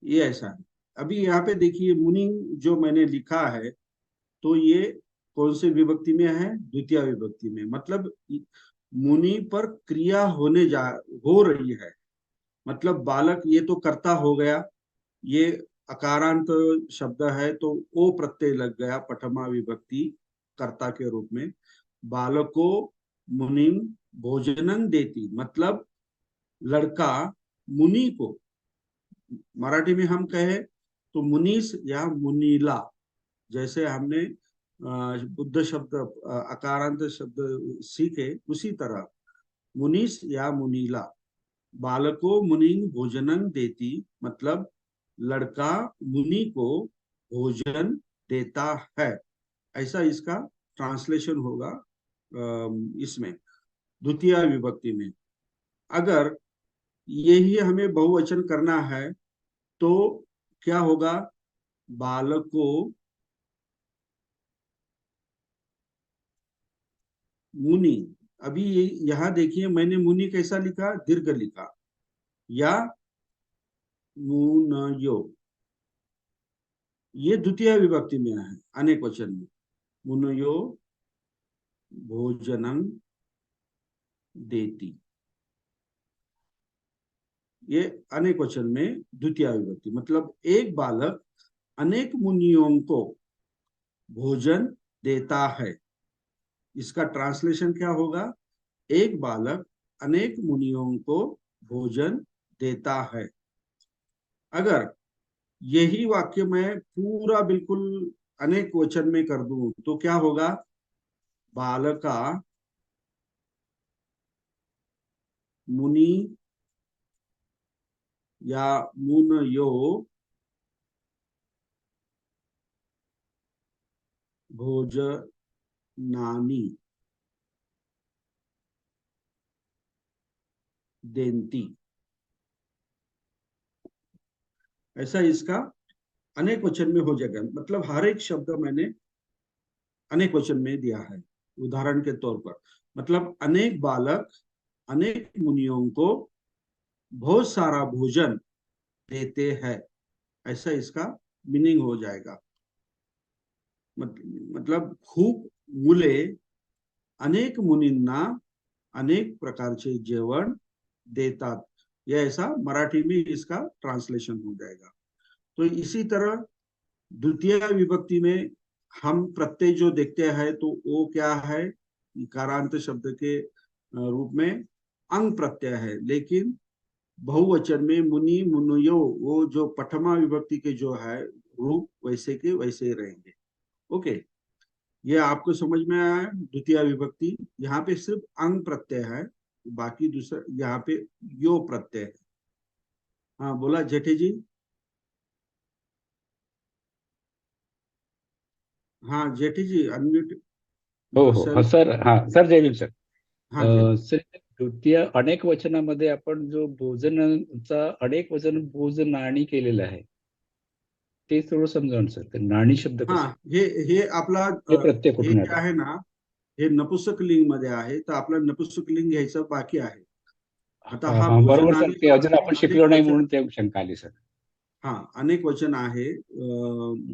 ये ऐसा है। अभी यहाँ पे देखिए, मुनि जो मैंने लिखा है, तो ये कौन से विभक्ति में है? द्वितीय विभक्ति में। मतलब मुनि पर क्रिया हो रही है, मतलब बालक, ये तो कर्ता हो गया, ये अकारांत शब्द है तो ओ प्रत्यय लग गया प्रथमा विभक्ति कर्ता के रूप में। बालक को मुनि भोजनन देती, मतलब लड़का मुनि को, मराठी में हम कहे तो मुनीस या मुनीला, जैसे हमने बुद्ध शब्द, अकारांत शब्द सीखे, उसी तरह मुनीस या मुनीला, बालको मुनि भोजनं देती, मतलब लड़का मुनि को भोजन देता है, ऐसा इसका ट्रांसलेशन होगा इसमें द्वितीय विभक्ति में। अगर यही हमें बहुवचन करना है तो क्या होगा, बालको मुनि। अभी यहाँ देखिए मैंने मुनि कैसा लिखा, दीर्घ लिखा, या मुनयो, ये द्वितीय विभक्ति में है अनेक वचन में। मुनयो भोजनं देती, ये अनेक वचन में द्वितीय विभक्ति, मतलब एक बालक अनेक मुनियों को भोजन देता है। इसका ट्रांसलेशन क्या होगा, एक बालक अनेक मुनियों को भोजन देता है। अगर यही वाक्य मैं पूरा बिल्कुल अनेक वचन में कर दूं तो क्या होगा, बालका मुनि या मुनयो भोजनानि देन्ति, ऐसा इसका अनेक वचन में हो जाएगा। मतलब हर एक शब्द मैंने अनेक वचन में दिया है। उदाहरण के तौर पर, मतलब अनेक बालक अनेक मुनियों को बहुत सारा भोजन देते हैं, ऐसा इसका मीनिंग हो जाएगा। मतलब खूप मुले अनेक मुनींना अनेक प्रकारचे जेवण देतात, यह ऐसा मराठी में इसका ट्रांसलेशन हो जाएगा। तो इसी तरह द्वितीय विभक्ति में हम प्रत्यय जो देखते हैं तो वो क्या है, इकारांत शब्द के रूप में अंग प्रत्यय है, लेकिन बहुवचन में मुनि मुनयो वो जो प्रथमा विभक्ति के जो है रूप वैसे के वैसे ही रहेंगे। ओके, ये आपको समझ में आया है। द्वितीय विभक्ति यहाँ पे सिर्फ अंग प्रत्यय है, बाकी दूसरा यहाँ पे यो प्रत्यय है। हाँ बोला जेठे जी। हाँ जेठी जी अनम्यूट हो योर हो हो सेल्फ। सर, हां सर, जयवीर सर. हाँ जी। सर, द्वितीय अनेक वचनामध्ये आपण जो भोजनाचा अनेक वचन भोजनाणी केलेलं आहे, ते थोडं समजावून सर. ते नाणी शब्द हाँ कसा आहे, हे आपला हे प्रत्यय हे कुठून जे आलं? आहे ना, हे नपुसक लिंग मध्ये आहे, तर आपलं नपुसक लिंग घ्यायचं बाकी आहे। आता हां हा हां, बरोबर भोजन सर. आणि ते अजून आपण अनेक शिकलो नाही वचन, म्हणून ते शंका आली सर. हा अनेक वचन आहे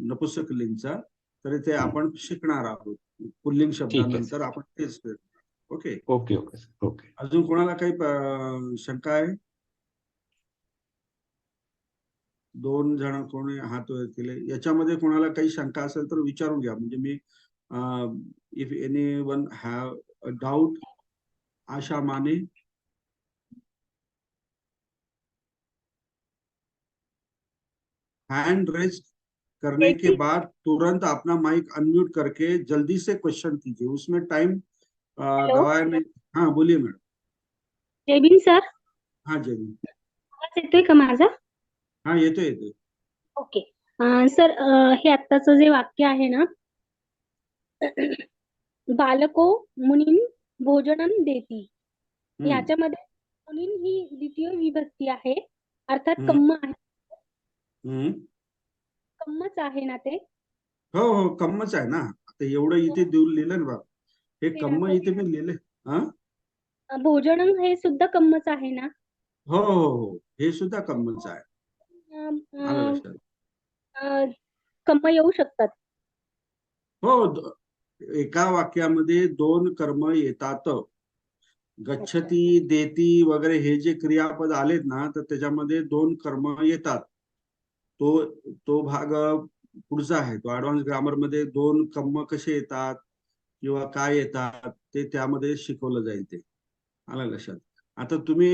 नपुसक लिंगचा, तर ते हं, आपण शिकणार आहोत पुल्लिंग ठीक आहे सर. शब्दानंतर आपण तेच करणार। Okay, okay okay sir, okay. अजून कोणाला काही शंका आहे? दोन जण कोणी हात वर केले, याच्यामध्ये कोणाला काही शंका असेल तर विचारून घ्या, म्हणजे मी if any one have a doubt, आशा माने। हैंड रेज करने के जय बाद तुरंत अपना माइक अनम्यूट करके जल्दी से क्वेश्चन कीजिए, उसमें टाइम हेलो, गवाया नहीं। हाँ बोलिए मैडम। जयबीन सर. हाँ जय। आवाज येतोय का माझा? हाँ येतोय येतोय। ओके. सर, हे आत्ताचं जे वाक्य आहे ना, बालको मुनीन भोजनम देती, हम्म ह्याच्यामध्ये मुनीन ही द्वितीय विभक्ती आहे, अर्थात हम्म कम्म आहे. हम्म कम्मच आहे ना ते? हो हो कम्मच आहे ना, आता एवढं इथे देऊन लिहिलं ना बाबा, हे ते कम्म इथे मी लिहिले। हाँ भोजनम हे सुद्धा कम्मच आहे ना? हो हो हो, हे सुद्धा कम्मच आहे, अं, आलं अं, लक्षात। अं, कम्म येऊ शकतात. हो एका वाक्यामध्ये दोन कर्म येतात, अच्छा. गच्छती देती वगैरे हे जे क्रियापद आलेत ना, तर त्याच्यामध्ये दोन कर्म येतात। तो तो भाग पुढचा आहे, तो ऍडव्हान्स ग्रामर मध्ये दोन कर्म कसे येतात किंवा काय येतात ते त्यामध्ये शिकवलं जाईल, ते आलं लक्षात। आता तुम्ही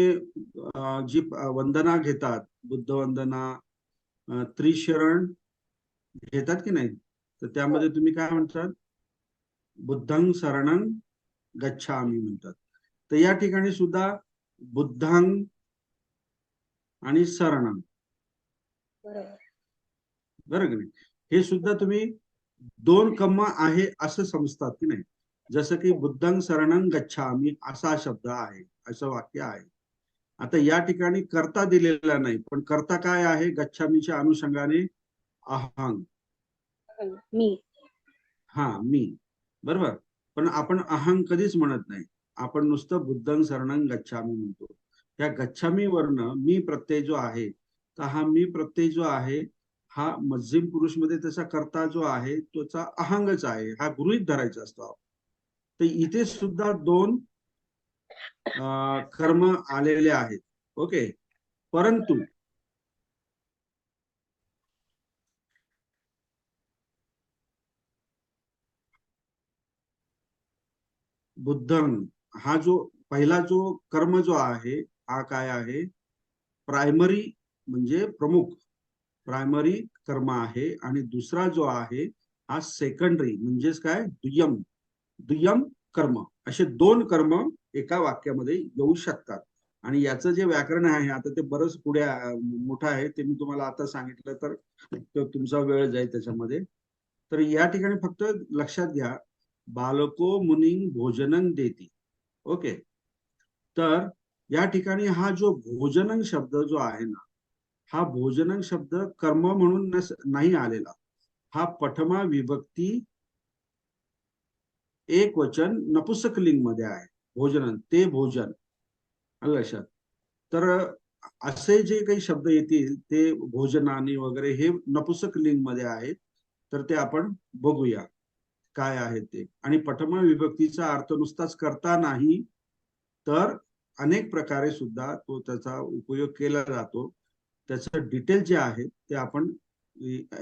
जी वंदना घेतात, बुद्ध वंदना, त्रिशरण घेतात की नाही, तर हो, त्यामध्ये तुम्ही काय म्हणतात, बुद्धं शरणं गच्छामी म्हणतात। तर या ठिकाणी सुद्धा बुद्धं आणि शरणं, बरोबर. बरं की नाही, हे सुद्धा तुम्ही दोन कर्म आहे असं समजतात की नाही. जसं की बुद्धं शरणं गच्छामी असा शब्द आहे, असं वाक्य आहे. आता या ठिकाणी कर्ता दिलेला नाही, पण कर्ता काय आहे गच्छामीच्या अनुषंगाने? अहंग. मी. हा, मी. बरोबर. पण आपण अहंग कधीच म्हणत नाही, आपण नुसतं बुद्धं शरणं गच्छामी म्हणतो. त्या गच्छामी वरनं मी प्रत्यय जो आहे, तर हा मी प्रत्यय जो आहे हा मध्यम पुरुष मध्ये त्याचा कर्ता जो आहे त्याचा अहंगच आहे, हा गृहीत धरायचा असतो. तर इथे सुद्धा दोन कर्म आलेले आहेत. ओके. परंतु बुद्धं हा जो पहिला जो कर्म जो आहे हा काय आहे? प्रायमरी म्हणजे प्रमुख प्रायमरी कर्म आहे. आणि दुसरा जो आहे हा सेकंडरी म्हणजेच काय, दुय्यम दुय्यम कर्म. असे दोन कर्म एका वाक्यामध्ये येऊ शकतात. आणि याचं जे व्याकरण आहे आता ते बरंच पुढे मोठं आहे, ते मी तुम्हाला आता सांगितलं तर तुमचा वेळ जाईल त्याच्यामध्ये. तर या ठिकाणी फक्त लक्षात घ्या, बालको मुनी भोजनं देती. ओके. तर या ठिकाणी हा जो भोजनं शब्द जो आहे ना, हा भोजनं शब्द कर्म म्हणून नाही आलेला. हा प्रथमा विभक्ती एक वचन नपुंसकलिंग मध्ये आहे. भोजन, ते भोजन. आलं लक्षात? तर असे जे काही शब्द येतील ते भोजनानी वगैरे हे नपुंसकलिंग मध्ये आहेत. तर ते आपण बघूया काय आहे ते. आणि प्रथमा विभक्तीचा अर्थ नुसताच करता नाही, तर अनेक प्रकारे सुद्धा तो त्याचा उपयोग केला जातो. त्याचं डिटेल जे आहे ते आपण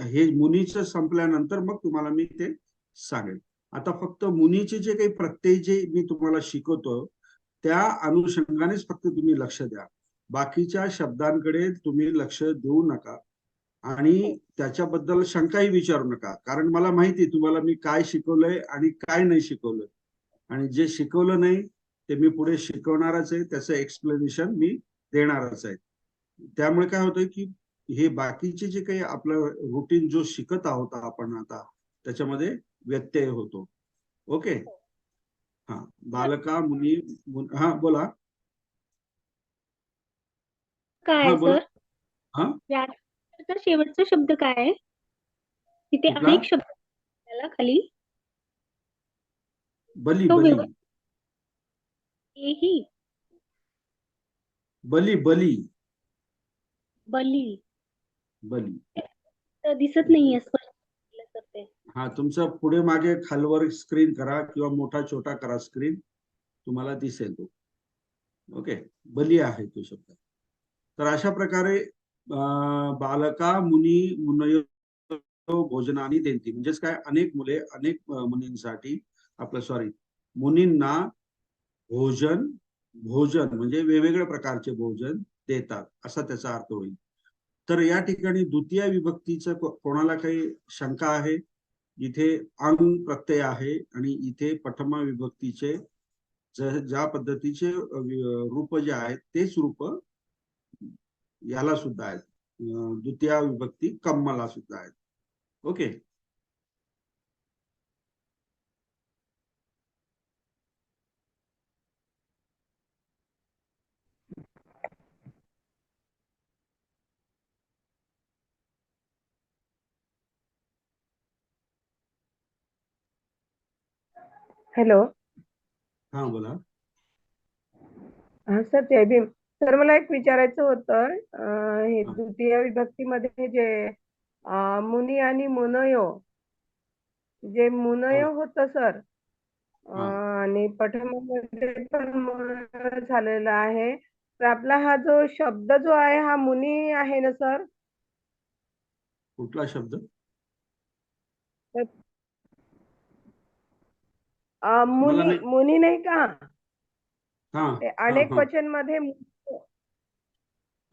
हे मुनीचं संपल्यानंतर मग तुम्हाला मी ते सांगेन. आता फक्त मुनीचे जे काही प्रत्यय जे मी तुम्हाला शिकवतो त्या अनुषंगानेच फक्त तुम्ही लक्ष द्या. बाकीच्या शब्दांकडे तुम्ही लक्ष देऊ नका आणि त्याच्याबद्दल शंकाही विचारू नका, कारण मला माहिती तुम्हाला मी काय शिकवलंय आणि काय नाही शिकवलंय. आणि जे शिकवलं नाही ते मी पुढे शिकवणारच आहे, त्याचं एक्सप्लेनेशन मी देणारच आहे. त्यामुळे काय होतंय की हे बाकीचे जे काही आपलं रुटीन जो शिकत आहोत आपण आता त्याच्यामध्ये व्यत्यय होतो. ओके. हा, बालका मुनी हा बोला. काय हा आहे बोला. सर? हा, व्याकरणाचा शेवटचा शब्द काय आहे? तिथे कुठला? अनेक शब्द त्याला खाली. बली तो बली. हेही. बली बली. बली. बली. तर दिसत नाहीये स्पष्ट सर ते. हा, तुमचं पुढे मागे खालवर स्क्रीन करा किंवा मोठा छोटा करा स्क्रीन, तुम्हाला दिसेल तो. ओके. बली आहे तो शब्द. तर अशा प्रकारे बालका मुनी मुनयो भोजनानी देती म्हणजेच काय, अनेक मुले अनेक मुनींसाठी आपलं सॉरी मुनींना भोजन भोजन म्हणजे वेगवेगळ्या प्रकारचे भोजन देतात असा त्याचा अर्थ होईल. तर या ठिकाणी द्वितीय विभक्तीचं कोणाला काही शंका आहे? इथे अंग प्रत्यय आहे आणि इथे प्रथमा विभक्तीचे ज्या पद्धतीचे रूप जे आहेत तेच रूप याला सुद्धा आहेत, द्वितीय विभक्ती कम्मला सुद्धा आहेत. ओके. हॅलो. हा बोला. हा सर, जय भीम. सर, मला एक विचारायचं होतं. हे हा, द्वितीय विभक्तीमध्ये जे मुनी आणि मुनयो, जे हा, मुनयो होतं सर, हा. आणि पठमामध्ये पण मुनयो झालेला आहे. तर आपला हा जो शब्द जो आहे हा मुनी आहे ना सर? कुठला शब्द? तर, मला मुनी नाही. मुनी नाही का? हा, ते हा, अनेक हा. वचन मध्ये,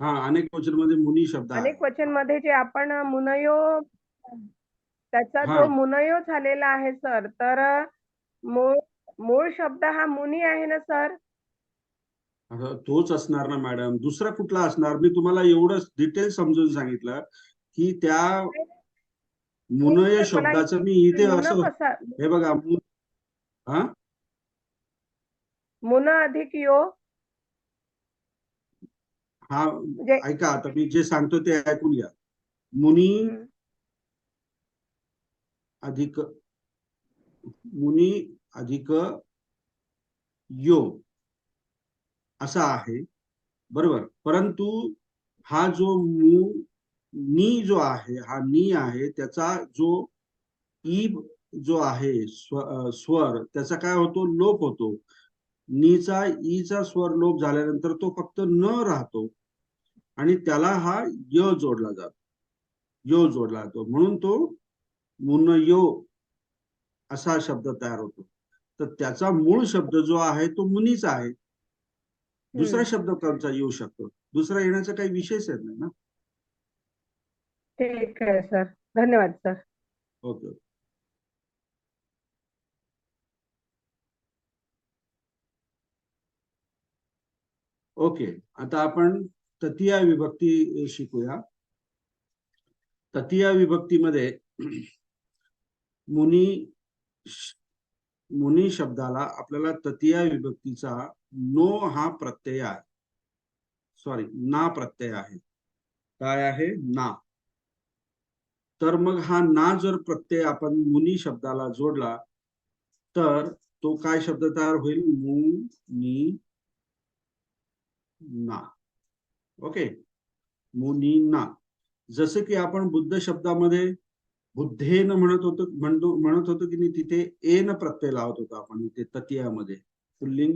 हा, अनेक वचन मध्ये मुनी शब्द आहे. अनेक वचन मध्ये जे आपण मुनयो, त्याचा हा, जो मुनयो झालेला आहे सर, तर मूळ मूळ शब्द हा मुनी आहे ना सर? तोच असणार ना मॅडम, दुसरा कुठला असणार? मी तुम्हाला एवढं डिटेल समजून सांगितलं की त्या मुनय मला शब्दाचं मी इथे मुन असं, कसा हे बघा हा मुन अधिक यो हा म्हणजे ऐका, आता मी जे सांगतो ते ऐकून घ्या. मुनी हम्म, अधिक मुनी अधिक यो असा आहे, बरोबर. परंतु हा जो नी जो आहे, हा नी आहे, त्याचा जो ई जो आहे स्वर, त्याचा काय होतो, लोप होतो. नीचा ईचा स्वर लोप झाल्यानंतर तो फक्त न राहतो आणि त्याला हा य जोडला जातो, यो जोडला जातो, म्हणून तो मुनयो असा शब्द तयार होतो. तर त्याचा मूळ शब्द जो आहे तो मुनीचा आहे. दुसरा हम्म, शब्द कोणता येऊ शकतो, दुसरा येण्याचा काही विशेष नाही ना. ठीक आहे सर, धन्यवाद सर. ओके. ओके, आता आपण तृतीय विभक्ती शिकूया. तृतीय विभक्तीमध्ये मुनी मुनी शब्दाला आपल्याला तृतीय विभक्तीचा नो हा प्रत्यय आहे, सॉरी ना प्रत्यय आहे. काय आहे, ना. तर मग हा ना जर प्रत्यय आपण मुनी शब्दाला जोडला तर तो काय शब्द तयार होईल, मुनी ना. ओके, मुनी ना. जसं की आपण बुद्ध शब्दामध्ये बुद्धेन म्हणत होतो की नाही, तिथे एन प्रत्यय लावत होतो आपण इथे तृतीयामध्ये, पुल्लिंग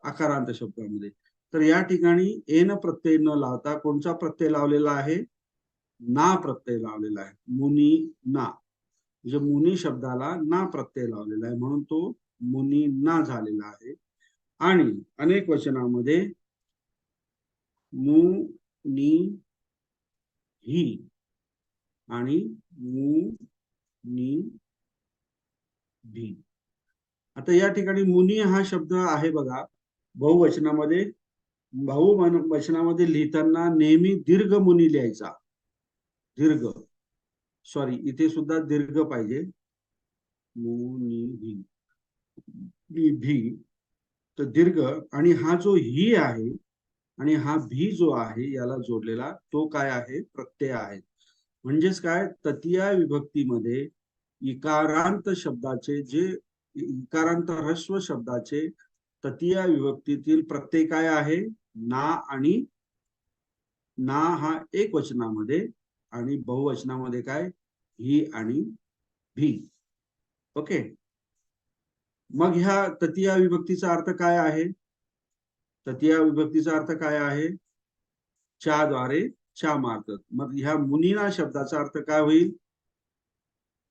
आकारांत शब्दामध्ये. तर या ठिकाणी एन प्रत्यय न लावता कोणता प्रत्यय लावलेला आहे, ना प्रत्यय लावलेला आहे. मुनी ना, म्हणजे मुनी शब्दाला ना प्रत्यय लावलेला आहे, म्हणून तो मुनी ना झालेला आहे. आणि अनेक वचनामध्ये मुनी ही आणि मुनी भी. आता या ठिकाणी मुनी हा शब्द आहे बघा, बहुवचनामध्ये. बहुवचनामध्ये लिहिताना नेहमी दीर्घ मुनी लिहायचा, दीर्घ, सॉरी इथे सुद्धा दीर्घ पाहिजे, मुनी भी, तर दीर्घ. आणि हा जो ही आहे आणि हा भी जो आहे याला जोडलेला तो काय आहे, प्रत्यय आहे. म्हणजेच काय, तृतीय विभक्तीमध्ये इकारांत शब्दाचे जे इकारांत ह्रस्व शब्दाचे तृतीय विभक्तीतील प्रत्यय काय आहे, ना. आणि ना हा एक वचनामध्ये आणि बहुवचनामध्ये काय, ही आणि भी. ओके, मग ह्या तृतीय विभक्तीचा अर्थ काय आहे, तृतीय विभक्तीचा अर्थ काय आहे, च्या द्वारे च्या मार्फत. मग ह्या मुनीना शब्दाचा अर्थ काय होईल,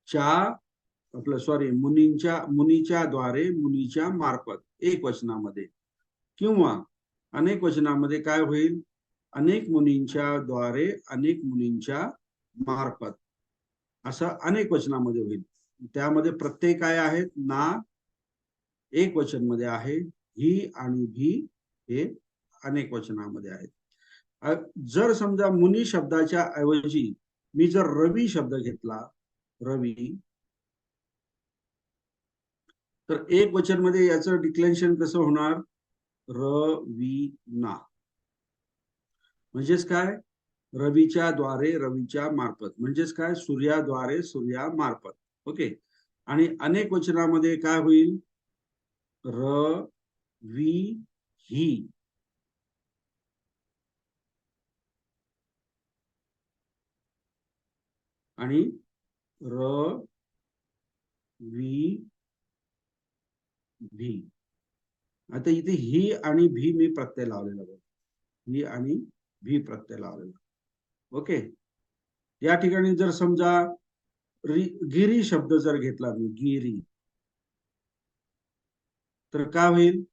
च्या आपलं सॉरी मुनीच्या द्वारे, मुनीच्या मार्फत, एक वचनामध्ये. किंवा अनेक वचनामध्ये काय होईल, अनेक मुनींच्या द्वारे, अनेक मुनींच्या मार्फत, असं अनेक वचनामध्ये होईल. त्यामध्ये प्रत्यय काय आहेत, ना एक वचन मध्ये आहे, ही आणि भी हे अनेक वचनामध्ये आहेत. जर समजा मुनी शब्दाच्या ऐवजी मी जर रवी शब्द घेतला, रवी, तर एक वचन मध्ये याचं डिक्लेरेशन कसं होणार, रवीना. म्हणजेच काय, रवीच्या द्वारे, रवीच्या मार्फत, म्हणजेच काय, सूर्याद्वारे, सूर्या मार्फत. ओके, आणि अनेक वचनामध्ये काय होईल, रवी ही आणि रवी भी. आता इथे ही आणि भी मी प्रत्यय लावलेला बघ, ही आणि भी प्रत्यय लावलेला. ओके, या ठिकाणी जर समजा गिरी शब्द जर घेतला मी, गिरी, तर काय होईल,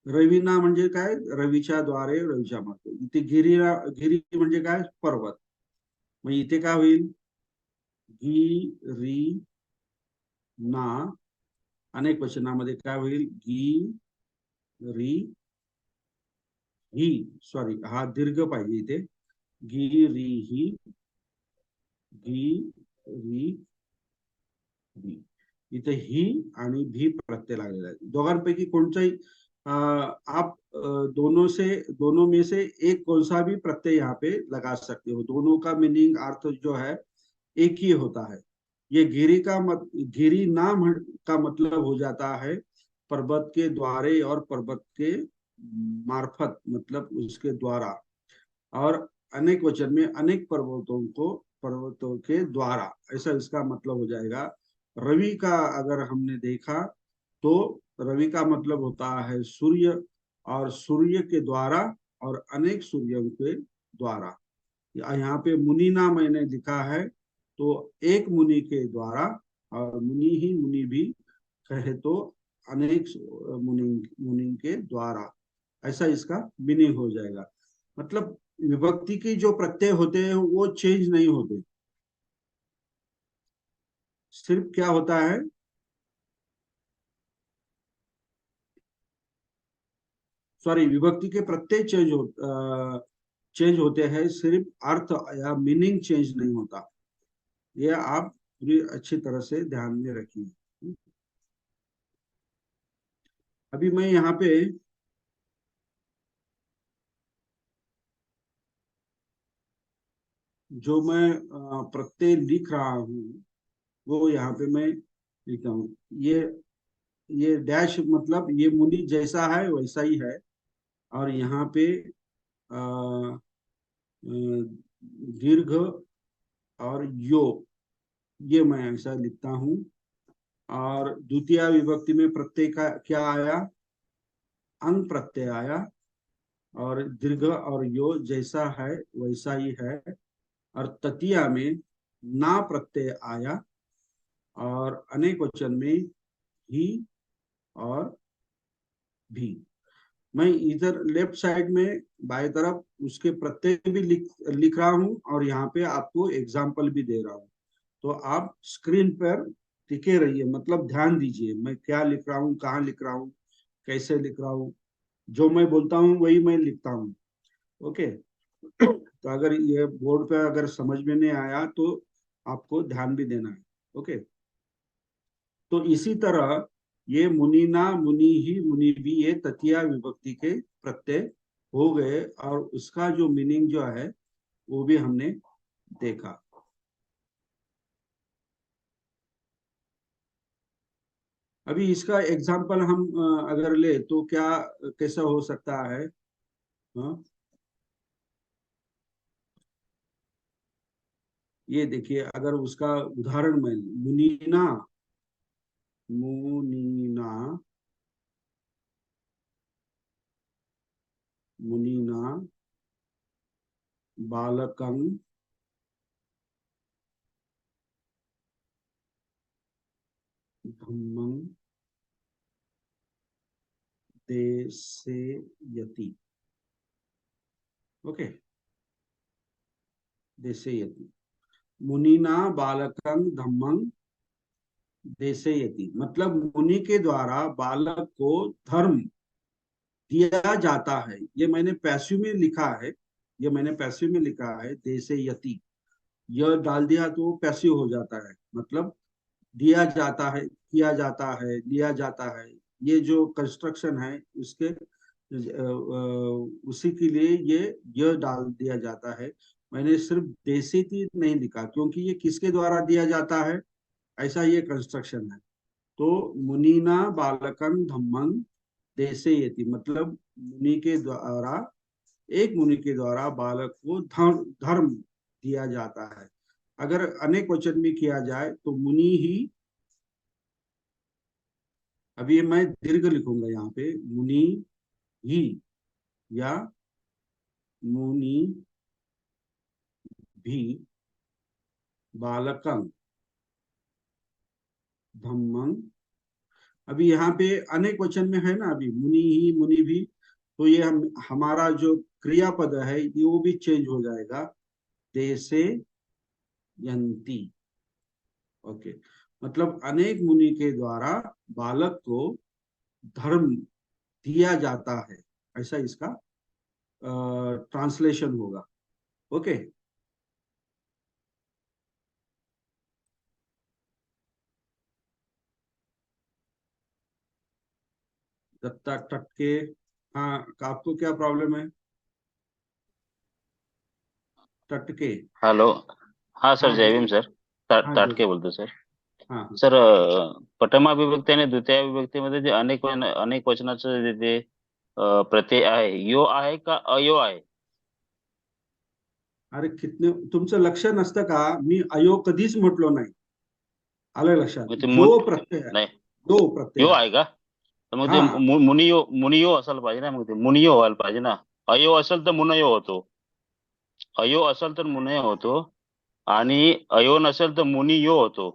रवीना म्हणजे काय, रवीच्या द्वारे, रवीच्या मार्फत. इथे गिरी म्हणजे काय, पर्वत. मग इथे काय होईल, गिरी ना, अनेक वचनामध्ये काय होईल, गिरी ही, सॉरी हा दीर्घ पाहिजे इथे, गिरी ही, गिरी री भी. इथे ही आणि भी प्रत्यय लागलेला आहे. दोघांपैकी कोणताही आप दोनों में से एक कौन सा भी प्रत्यय यहाँ पे लगा सकते हो. दोनों का मीनिंग अर्थ जो है एक ही होता है. ये गिरी नाम का मतलब हो जाता है पर्वत के द्वारे और पर्वत के मार्फत, मतलब उसके द्वारा. और अनेक वचन में अनेक पर्वतों के द्वारा, ऐसा इसका मतलब हो जाएगा. रवि का अगर हमने देखा तो रवि का मतलब होता है सूर्य, और सूर्य के द्वारा और अनेक सूर्यों के द्वारा. यहाँ पे मुनि ना मैंने लिखा है तो एक मुनि के द्वारा, और मुनि ही मुनि भी कहे तो अनेक मुनि के द्वारा, ऐसा इसका मीनिंग हो जाएगा. मतलब विभक्ति की जो प्रत्यय होते हैं वो चेंज नहीं होते. सिर्फ क्या होता है, सॉरी, विभक्ति के प्रत्यय चेंज होते हैं, सिर्फ अर्थ या मीनिंग चेंज नहीं होता. ये आप पूरी अच्छी तरह से ध्यान में रखिए. अभी मैं यहाँ पे जो मैं प्रत्यय लिख रहा हूँ वो यहाँ पे मैं लिखता हूँ. ये डैश मतलब ये मुनि जैसा है वैसा ही है. और यहाँ पे दीर्घ और यो, ये मैं ऐसा लिखता हूँ. और द्वितीय विभक्ति में प्रत्यय का क्या आया, अंग प्रत्यय आया. और दीर्घ और यो जैसा है वैसा ही है. और तृतीया में ना प्रत्यय आया. और अनेक वचन में ही और भी. मैं इधर लेफ्ट साइड में बाएं तरफ उसके प्रत्यय भी लिख रहा हूं, और यहाँ पे आपको एग्जाम्पल भी दे रहा हूँ. तो आप स्क्रीन पर टिके रहिए, मतलब ध्यान दीजिए मैं क्या लिख रहा हूँ, कहाँ लिख रहा हूँ, कैसे लिख रहा हूँ. जो मैं बोलता हूँ वही मैं लिखता हूँ. ओके. तो अगर ये बोर्ड पे अगर समझ में नहीं आया तो आपको ध्यान भी देना है. ओके. तो इसी तरह ये मुनीना, मुनि ही, मुनि भी, ये तृतीया विभक्ति के प्रत्यय हो गए. और उसका जो मीनिंग जो है वो भी हमने देखा. अभी इसका एग्जाम्पल हम अगर ले तो क्या कैसा हो सकता है. हाँ, ये देखिए, अगर उसका उदाहरण मैं मुनीना, मुनीना, मुनीना बालकं धम्मं देशयति. ओके. देशयति, मुनिना बालकं धम्मं देशयति, मतलब मुनि के द्वारा बालक को धर्म दिया जाता है. ये मैंने पैसिव में लिखा है, ये मैंने पैसिव में लिखा है देशयति. यह डाल दिया तो पैसिव हो जाता है. मतलब दिया जाता है, किया जाता है, लिया जाता है. ये जो कंस्ट्रक्शन है उसके उसी के लिए ये डाल दिया जाता है. मैंने सिर्फ देशयति नहीं लिखा क्योंकि ये किसके द्वारा दिया जाता है, ऐसा ये कंस्ट्रक्शन है. तो मुनीना बालकं धम्मं देशयति, मतलब मुनि के द्वारा, एक मुनि के द्वारा बालक को धर्म दिया जाता है. अगर अनेक वचन में किया जाए तो मुनि ही, अभी मैं दीर्घ लिखूंगा यहाँ पे, मुनि ही या मुनि भी बालकं धम्मं. अभी यहाँ पे अनेक वचन में है ना, अभी मुनि ही, मुनि भी, तो ये हमारा जो क्रियापद है ये वो भी चेंज हो जाएगा. देशे यंती. ओके. मतलब अनेक मुनि के द्वारा बालक को धर्म दिया जाता है, ऐसा इसका ट्रांसलेशन होगा. ओके. दत्ता टटके, हाँ आपको क्या प्रॉब्लम है? टटके। हेलो। हाँ सर, हाँ जय भीम बोलिए। सर। हाँ जय। ताटके बोलतो सर. हाँ हाँ सर, प्रथमा विभक्ती आणि द्वितीय विभक्तीमध्ये जे अनेक वचनाचं जे ते प्रत्यय आहे, यो आहे का अयो आहे? अरे कितने तुमचं लक्ष नसतं का? मी अयो कधीच म्हटलो नाही. आलं लक्षात? मग ते जो प्रत्यय आहे, नाही, जो प्रत्यय यो आहे. आहे का? तर मग ते हा मुनियो असायला पाहिजे ना. मग ते मुनियो व्हायला पाहिजे ना. अयो असेल तर मुनयो होतो, अयो असेल तर मुनयो होतो, आणि अयो नसेल तर मुनियो होतो,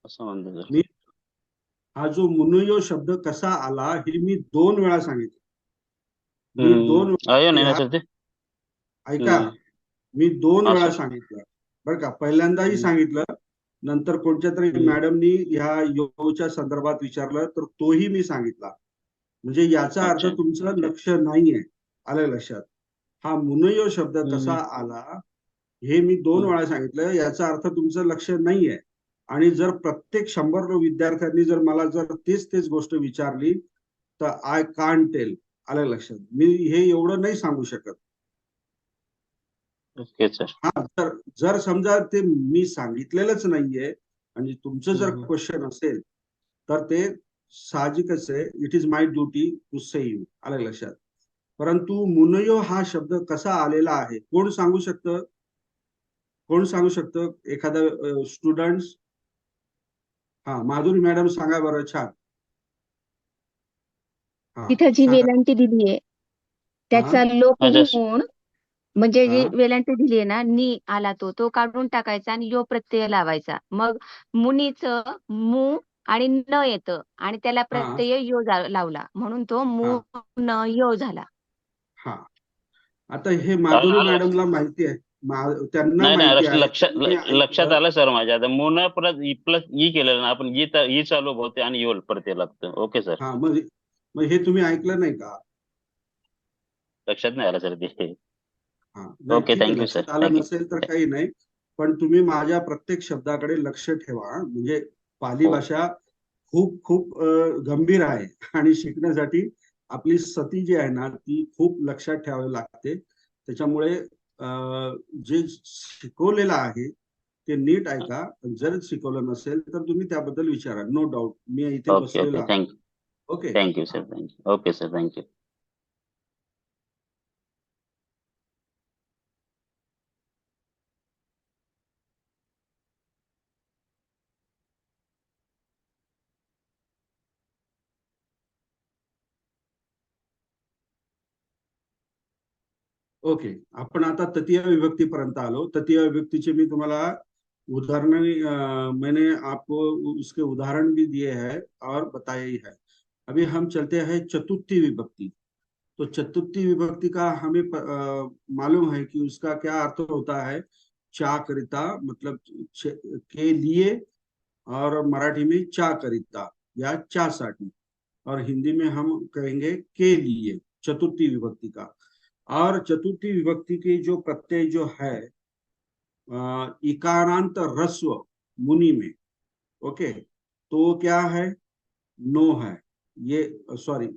असं म्हणतो सर. मी हा जो मुनयो शब्द कसा आला हे मी 2 वेळा सांगितलं. मी 2 वेळा अयो नाही ना या सर ते. ऐका, मी दोन हा वेळा सर. सांगितलं बरं का. पहिल्यांदाही सांगितलं, नंतर कोणत्या तरी मॅडमनी ह्या योच्या संदर्भात विचारलं तर तोही मी सांगितला. म्हणजे याचा अर्थ अच्छा. तुमचं लक्ष नाहीये. आलं लक्षात? हा मुनयो शब्द कसा आला हे मी 2 वेळा सांगितलं. याचा अर्थ तुमचं लक्ष नाहीये. आणि जर प्रत्येक 100 विद्यार्थ्यांनी जर मला जर तेच गोष्ट विचारली तर आय कांट टेल. आलं लक्षात? मी हे एवढं नाही सांगू शकत. Okay sir. हा जर जर समजा ते मी सांगितलेलंच नाहीये आणि तुमचं जर क्वेश्चन असेल तर ते साहजिकच आहे. It is my duty to say you. आलं लक्षात? परंतु मुनयो हा शब्द कसा आलेला आहे कोण सांगू शकतं? कोण सांगू शकतं? एखादा स्टुडंट? हा माधुरी मॅडम सांगा बरं. छान. हा तिथे जी सांगा. वेलांटी दिली आहे हा त्याचा लोप अच्छा. होऊन, म्हणजे हा जी वेलांटी दिली आहे ना, नी आला तो काढून टाकायचा आणि यो प्रत्यय लावायचा. मग मुनीचं मु आणि न येतं आणि त्याला हा प्रत्यय यो लावला म्हणून तो हा मु न यो झाला. हा. आता हे आलं माधुरी आलं लक्षात. मॅडमला माहिती आहे. त्यांना नाही माहिती नाही, आहे. त्यांनी लक्षात ऐकलं. आलं सर माझ्या. आता मुन प्लस ई केलेलं ना आपण, ई चालू होते आणि योल प्रत्यय लागतं. Okay sir. हा मग मग हे तुम्ही ऐकलं नाही का? लक्षात नाही आलं सर ते. हा नाही ओके, ठीक आहे. Thank you sir. लक्षात आलं नसेल तर काही नाही. पण तुम्ही माझ्या प्रत्येक शब्दाकडे लक्ष ठेवा. म्हणजे पाली हो. भाषा खूप खूप गंभीर आहे आणि शिकण्यासाठी आपली सती जी आहे ना ती खूप लक्षात ठेवावी लागते. त्याच्यामुळे जे शिकवलेलं आहे ते नीट ऐका. जर शिकवलं नसेल तर तुम्ही त्याबद्दल विचारा. नो डाऊट, मी इथे ओके बसलेलो ओके, आहे. Thank you. Okay. Thank you sir, thank you. Okay sir, thank you. Okay. आपण आता तृतीय विभक्तीपर्यंत आलो. तृतीय विभक्तीचे मी तुम्हाला उदाहरण, मैंने आपको उसके उदाहरण भी दिए हैं और बताया ही है. अभी हम चलते हैं चतुर्थी विभक्ति. तो चतुर्थी विभक्ति का हमें मालूम है कि उसका क्या अर्थ होता है. चा करिता मतलब के लिए, और मराठी में चा करिता या चा साठी, और हिंदी में हम कहेंगे के लिए. चतुर्थी विभक्ति का. और चतुर्थी विभक्ति की जो प्रत्यय जो है इकारांत रस्व मुनि में. ओके. तो क्या है? नो है. ये सॉरी,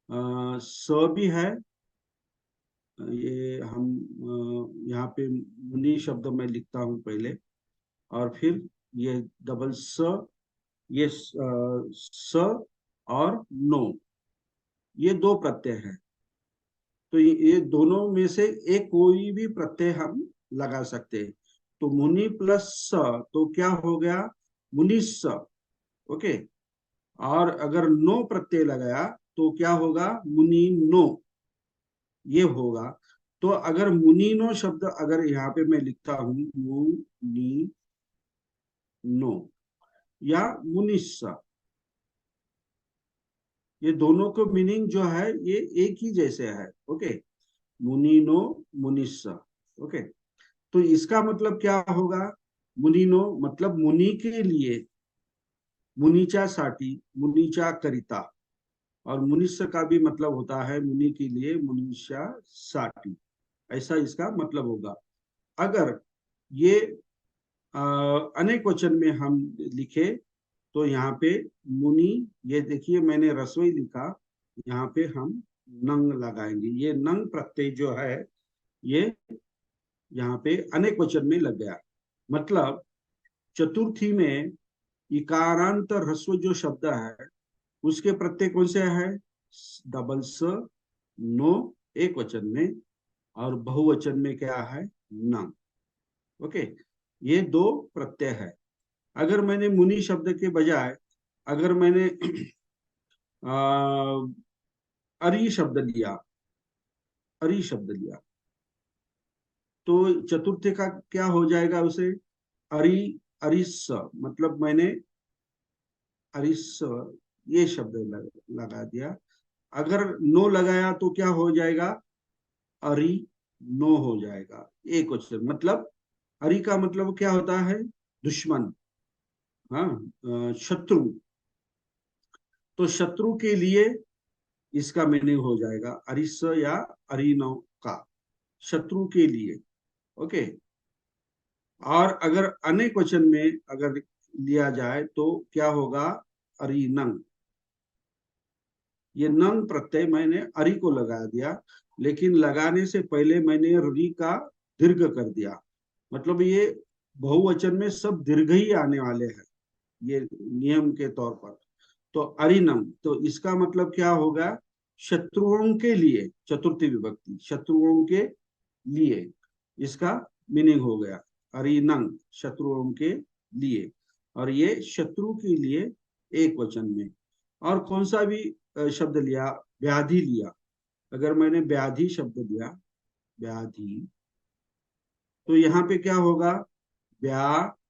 स भी है. ये हम यहाँ पे मुनि शब्द में लिखता हूं पहले, और फिर ये डबल स, ये स और नो, ये 2 प्रत्यय हैं. तो ये दोनों में से एक कोई भी प्रत्यय हम लगा सकते हैं. तो मुनि प्लस स तो क्या हो गया? मुनिस्स. ओके. और अगर नो प्रत्यय लगाया तो क्या होगा? मुनि नो. ये होगा. तो अगर मुनिनो शब्द अगर यहाँ पे मैं लिखता हूं मुनि नो या मुनिस्स, ये दोनों को मीनिंग जो है ये एक ही जैसे है. ओके. मुनिनो मुनिस्स. ओके. तो इसका मतलब क्या होगा? मुनिनो मतलब मुनि के लिए, मुनीच्या साठी, मुनीच्या करिता. और मुनिष्य का भी मतलब होता है मुनि के लिए, मुनीषा साठी. ऐसा इसका मतलब होगा. अगर ये अनेक वचन में हम लिखे तो यहाँ पे मुनि, ये देखिए मैंने रसोई लिखा, यहाँ पे हम नंग लगाएंगे। ये नंग प्रत्यय जो है ये यहाँ पे अनेक वचन में लग गया। मतलब चतुर्थी में इकारांत ह्रस्व जो शब्द है उसके प्रत्यय कौन से है? डबल स, नो एक वचन में, और बहुवचन में क्या है? नंग। ओके, ये दो प्रत्यय है। अगर मैंने मुनि शब्द के बजाय अगर मैंने अरि शब्द लिया, अरि शब्द लिया, तो चतुर्थ का क्या हो जाएगा उसे? अरि, अरिस, मतलब मैंने अरिस ये शब्द लगा दिया। अगर नो लगाया तो क्या हो जाएगा? अरि नो हो जाएगा, एक क्वेश्चन। मतलब अरि का मतलब क्या होता है? दुश्मन, हाँ, शत्रु। तो शत्रु के लिए इसका मीनिंग हो जाएगा अरिस या अरिनो का, शत्रु के लिए। ओके, और अगर अनेक वचन में अगर लिया जाए तो क्या होगा? अरिनंग। ये नंग प्रत्यय मैंने अरि को लगा दिया, लेकिन लगाने से पहले मैंने रि का दीर्घ कर दिया। मतलब ये बहुवचन में सब दीर्घ ही आने वाले हैं, ये नियम के तौर पर। तो अरिनम, तो इसका मतलब क्या होगा? शत्रुओं के लिए, चतुर्थी विभक्ति, शत्रुओं के लिए, इसका मीनिंग हो गया अरिनंग, शत्रुओं के लिए। और ये शत्रु के लिए एक वचन में। और कौन सा भी शब्द लिया? व्याधि लिया। अगर मैंने व्याधि शब्द लिया, व्याधि, तो यहाँ पे क्या होगा? व्याधिस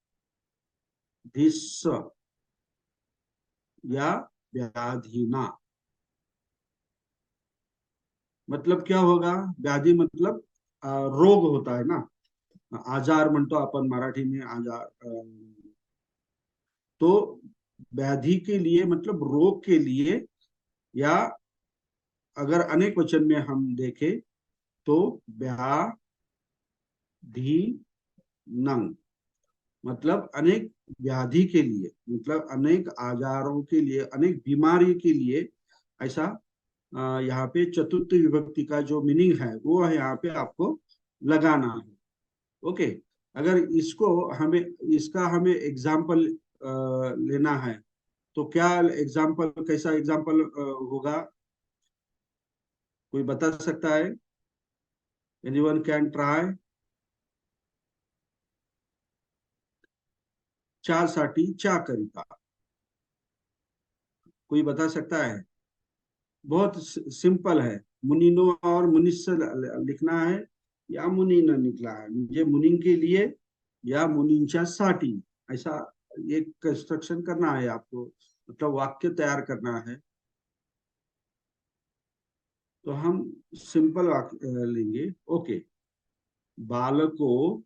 या व्याधिना। मतलब क्या होगा? व्याधी मतलब रोग होता है ना, आजार म्हणतो आपण मराठी में, आजार। तो व्याधि के लिए मतलब रोग के लिए, या अगर अनेक वचन में हम देखें तो व्याधि नंग, मतलब अनेक व्याधि के लिए, मतलब अनेक आजारों के लिए, अनेक बीमारी के लिए। ऐसा यहाँ पे चतुर्थ विभक्ति का जो मीनिंग है वो है यहाँ पे आपको लगाना है। ओके, अगर इसको हमें, इसका हमें एग्जाम्पल लेना है तो क्या एग्जाम्पल, कैसा एग्जाम्पल होगा? कोई बता सकता है? Anyone can try? साठी चा करिता, कोई बता सकता है? बहुत सिंपल है। मुनिनो और मुनिस लिखना है, या मुनीन निकला है, मुझे मुनिन के लिए या मुनिंच्या साठी, ऐसा एक कंस्ट्रक्शन करना है आपको, मतलब वाक्य तैयार करना है। तो हम सिंपल वाक्य लेंगे। ओके, बालको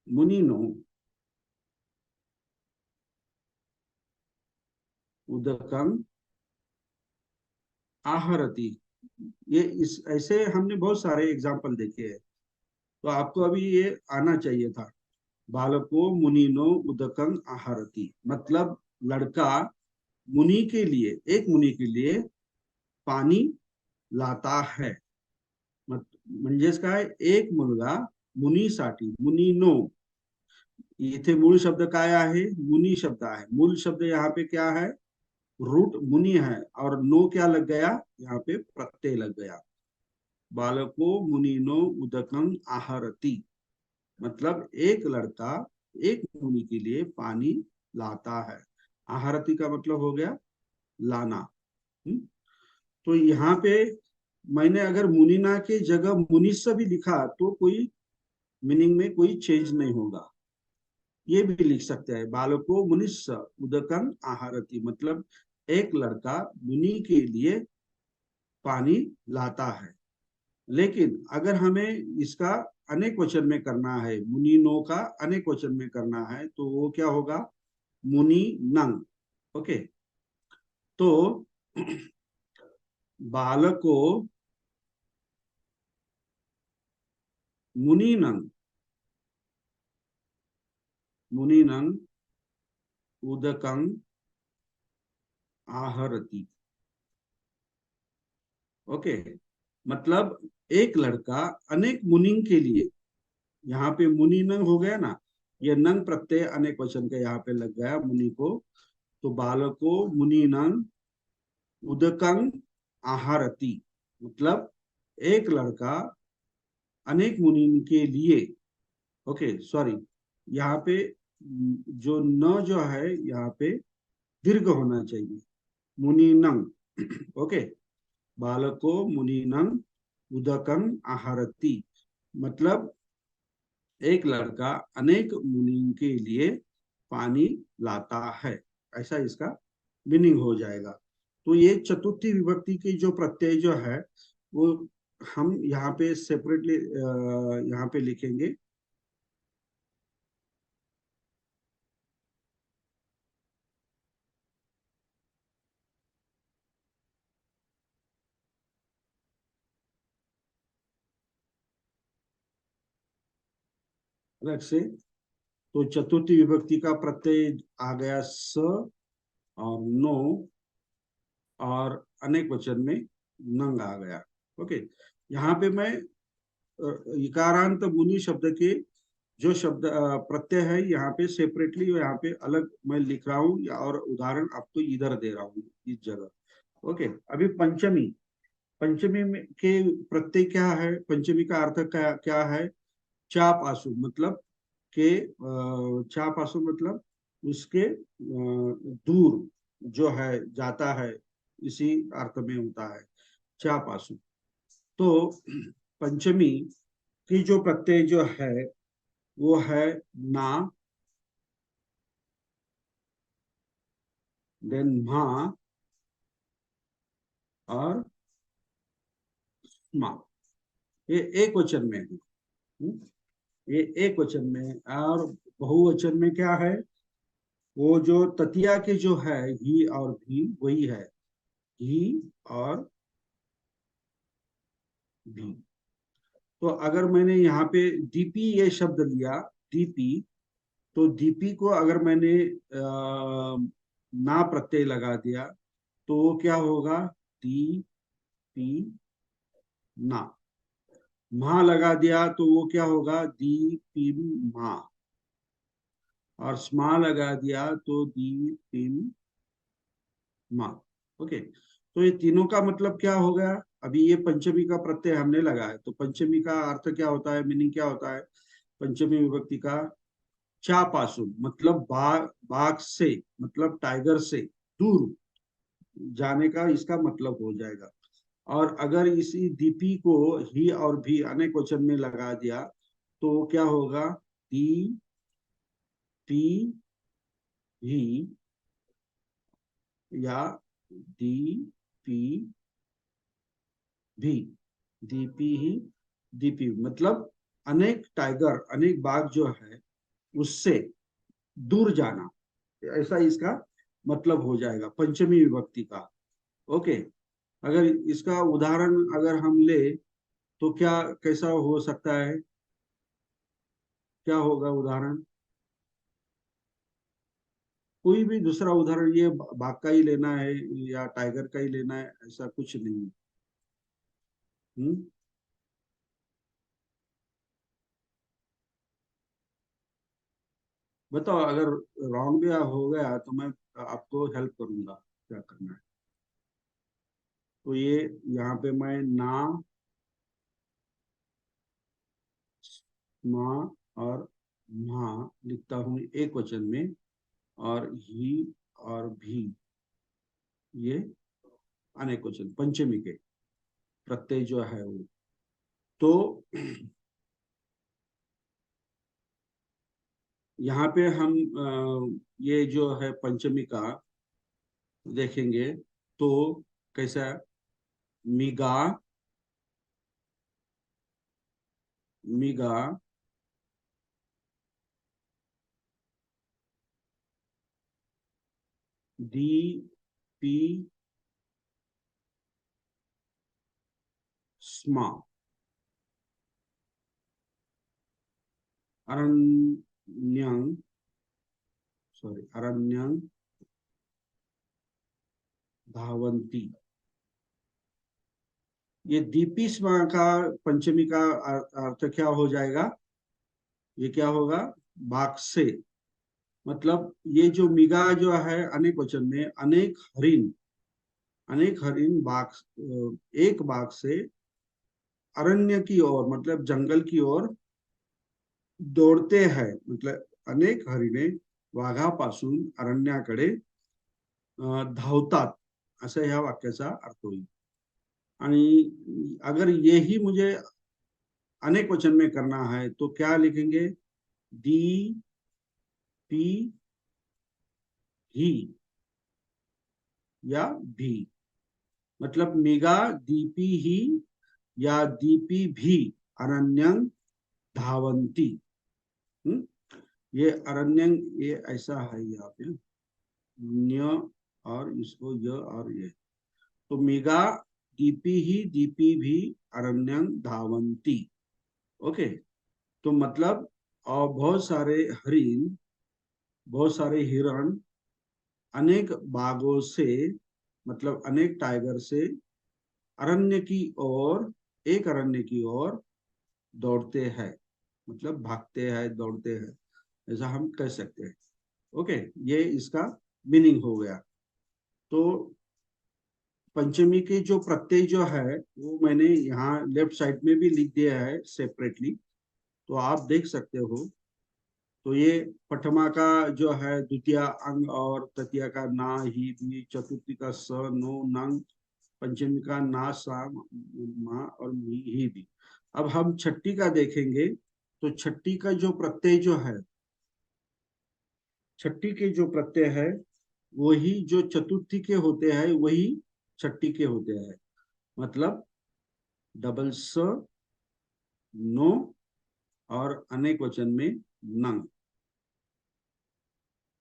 मुनिनो उदकं आहरती। ये इस ऐसे हमने बहुत सारे एग्जाम्पल देखे हैं, तो आपको अभी ये आना चाहिए था। बालको मुनिनो उदकं आहरती, मतलब लड़का मुनि के लिए, एक मुनि के लिए पानी लाता है। म्हणजेच काय? एक मुलगा मुनीसाठी, मुनिनो, इथे मूळ शब्द काय आहे? मुनी शब्द आहे। मूल शब्द यहाँ पे क्या है? रूट मुनि है, और नो क्या लग गया? यहाँ पे प्रत्यय लग गया। बालको मुनिनो उदकं आहरती, मतलब एक लड़का एक मुनि के लिए पानी लाता है। आहरती का मतलब हो गया लाना। तो यहाँ पे मैंने अगर मुनिना के जगह मुनिस भी लिखा तो कोई मीनिंग में कोई चेंज नहीं होगा। ये भी लिख सकते हैं, बालको मुनिस उदकं आहरती, मतलब एक लड़का मुनि के लिए पानी लाता है। लेकिन अगर हमें इसका अनेक वचन में करना है, मुनिनो का अनेक वचन में करना है, तो वो क्या होगा? मुनि नंग। ओके, तो बालको मुनि नंग, मुनिनं उदकं आहरति। ओके, मतलब एक लड़का अनेक मुनि के लिए, यहाँ पे मुनि नंग हो गया ना, ये नंग प्रत्यय अनेक वचन का यहाँ पे लग गया मुनि को, तो बालको मुनि नंग उदकं आहरति, मतलब एक लड़का अनेक मुनि के लिए। ओके सॉरी, यहाँ पे जो न जो है यहाँ पे दीर्घ होना चाहिए, मुनि नंग। ओके, बालको मुनि नंग उदकं आहरति, मतलब एक लड़का अनेक मुनि के लिए पानी लाता है, ऐसा इसका मीनिंग हो जाएगा। तो ये चतुर्थी विभक्ति की जो प्रत्यय जो है वो हम यहाँ पे सेपरेटली यहाँ पे लिखेंगे। अलग से, तो चतुर्थी विभक्ति का प्रत्यय आ गया स और नो, और अनेक वचन में नंग आ गया। ओके, यहाँ पे मैं इकारांत मुनि शब्द के जो शब्द प्रत्यय है यहाँ पे सेपरेटली, यहाँ पे अलग मैं लिख रहा हूँ, और उदाहरण आपको इधर दे रहा हूँ इस जगह। ओके, अभी पंचमी, पंचमी में के प्रत्यय क्या है, पंचमी का अर्थ क्या क्या है, चापासु, मतलब के चापासु मतलब उसके दूर जो है जाता है, इसी अर्थ में होता है चापासु। तो पंचमी की जो प्रत्यय जो है वो है ना, देन मा और मा, ये एक वचन में है। ये एक वचन में, और बहुवचन में क्या है, वो जो ततिया के जो है ही और भी, वही है ही और भी। तो अगर मैंने यहाँ पे दीपी ये शब्द लिया, दीपी, तो दीपी को अगर मैंने ना प्रत्यय लगा दिया तो वो क्या होगा, दी पी ना। मा लगा दिया तो वो क्या होगा, दी पिम मा, और स्मा लगा दिया तो दी पिम मा। ओके, तो ये तीनों का मतलब क्या हो गया, अभी ये पंचमी का प्रत्यय हमने लगाया, तो पंचमी का अर्थ क्या होता है, मीनिंग क्या होता है पंचमी विभक्ति का, चापासु, मतलब बाघ से, मतलब टाइगर से दूर जाने का इसका मतलब हो जाएगा। और अगर इसी दीपी को ही और भी अनेक वचन में लगा दिया तो क्या होगा, दी पी ही, या दी पी भी, दीपी ही दीपी, मतलब अनेक टाइगर, अनेक बाघ जो है उससे दूर जाना, ऐसा इसका मतलब हो जाएगा पंचमी विभक्ति का। ओके, अगर इसका उदाहरण अगर हम ले तो क्या कैसा हो सकता है, क्या होगा उदाहरण, कोई भी दूसरा उदाहरण, ये बाघ का ही लेना है या टाइगर का ही लेना है, ऐसा कुछ नहीं। हम्म, बताओ, अगर रॉन्ग भी हो गया तो मैं आपको हेल्प करूंगा क्या करना है। तो ये यहाँ पे मैं ना, माँ और माँ लिखता हूँ एक वचन में, और ही और भी ये अनेक वचन पंचमी के प्रत्यय जो है वो। तो यहाँ पे हम ये जो है पंचमी का देखेंगे तो कैसा, मिगा, मिगा, दी पी स्मा, अरण्यं सॉरी, अरण्यं धावन्ति। ये दीपिस्मा का पंचमी का अर्थ क्या हो जाएगा? ये क्या होगा? बाघ से। मतलब ये जो मिगा जो है अनेक वचन में, अनेक हरिण बाघ, एक बाघ से अरण्य की ओर, मतलब जंगल की ओर दौडते हैं. मतलब अनेक हरिणे वाघापासून अरण्याकडे धावतात, असं ह्या वाक्याचा अर्थ होईल. आणि अगर यही मुझे अनेक वचन में करना है तो क्या लिखेंगे? दी पी ही या भी. मतलब मिगा दीपी ही या दीपी भी अरण्यं धावंती. ये अरण्यं, ये ऐसा है यहाँ पे न्य और इसको य और ये. तो मिगा दीपी ही दीपी भी अरण्यं धावंती. ओके. तो मतलब और बहुत सारे हरिण, बहुत सारे हिरण अनेक बाघों से, मतलब अनेक टाइगर से अरण्य की ओर, एक अरण्य की ओर दौड़ते हैं. मतलब भागते हैं, दौड़ते हैं, ऐसा हम कह सकते हैं. ओके, ये इसका मीनिंग हो गया. तो पंचमी के जो प्रत्यय जो है वो मैंने यहाँ लेफ्ट साइड में भी लिख दिया है सेपरेटली, तो आप देख सकते हो. तो ये पठमा का जो है द्वितीय अंग, और तृतीय का ना ही भी, चतुर्थी का स नो नंग, पंचमी का ना सा मा और मी ही भी. अब हम छठी का देखेंगे. तो छठी का जो प्रत्यय जो है, छठी के जो प्रत्यय है वही जो चतुर्थी के होते हैं वही छठी के होते हैं. मतलब डबल स, नो और अनेक वचन में नंग.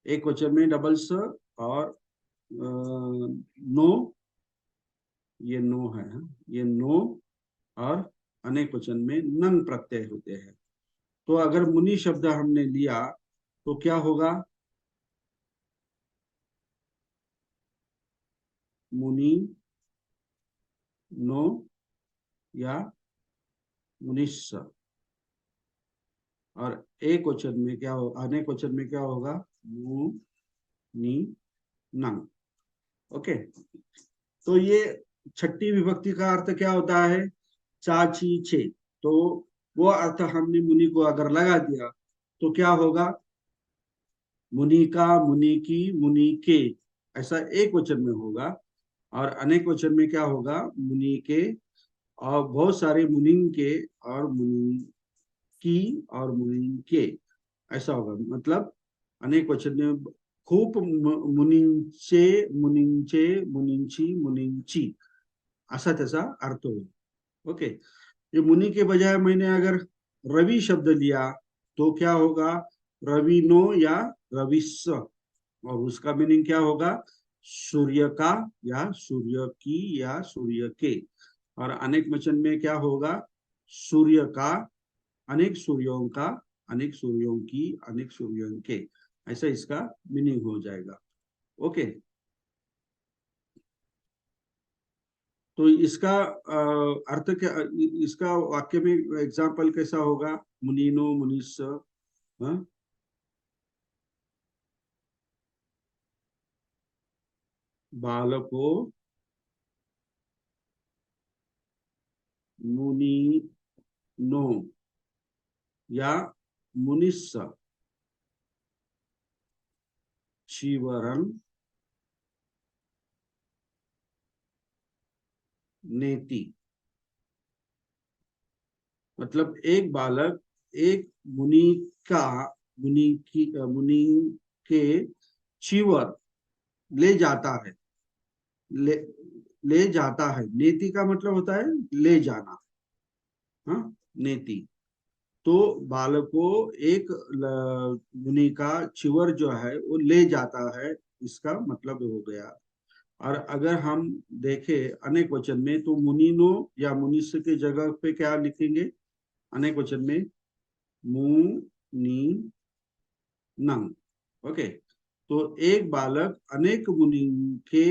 एक वचन में डबल स और नो, ये नो है, ये नो, और अनेक वचन में नंग प्रत्यय होते हैं. तो अगर मुनि शब्द हमने लिया तो क्या होगा? मुनि, नो या मुनिस्स. और एक वचन में क्या हो, अनेक वचन में क्या होगा? मु नि नंग. ओके. तो ये छठी विभक्ति का अर्थ क्या होता है? चाची छे. तो वो अर्थ हमने मुनि को अगर लगा दिया तो क्या होगा? मुनि का, मुनि की, मुनि के, ऐसा एक वचन में होगा. और अनेक वचन में क्या होगा? मुनि के और बहुत सारे मुनिन के और मुनि की और मुनिन के, ऐसा होगा. मतलब अनेक वचन में खूप मुनींचे, मुनींचे, मुनींची, मुनींची, असा त्याचा अर्थ होईल. ओके. ये मुनि के बजाय मैंने अगर रवि शब्द लिया तो क्या होगा? रविनो या रविस्स. और उसका मीनिंग क्या होगा? सूर्य का या सूर्य की या सूर्य के. और अनेक वचन में क्या होगा? सूर्य का, अनेक सूर्यों का, अनेक सूर्यों की, अनेक सूर्यों के, ऐसा इसका मीनिंग हो जाएगा. ओके. तो इसका अर्थ क्या, इसका वाक्य में एग्जाम्पल कैसा होगा? मुनीनो, मुनिस्स. हाँ? बालको, मुनि नो या मुनिस्स, शिवरन नेति. मतलब एक बालक एक मुनि का, मुनि के चिवर ले जाता है. ले ले जाता है. नेति का मतलब होता है ले जाना. हाँ, नेति. तो बालक को एक मुनि का चिवर जो है वो ले जाता है, इसका मतलब हो गया. और अगर हम देखें अनेक वचन में तो मुनिनो या मुनिस्य के जगह पे क्या लिखेंगे अनेक वचन में? मु नि नंग. ओके. तो एक बालक अनेक मुनि के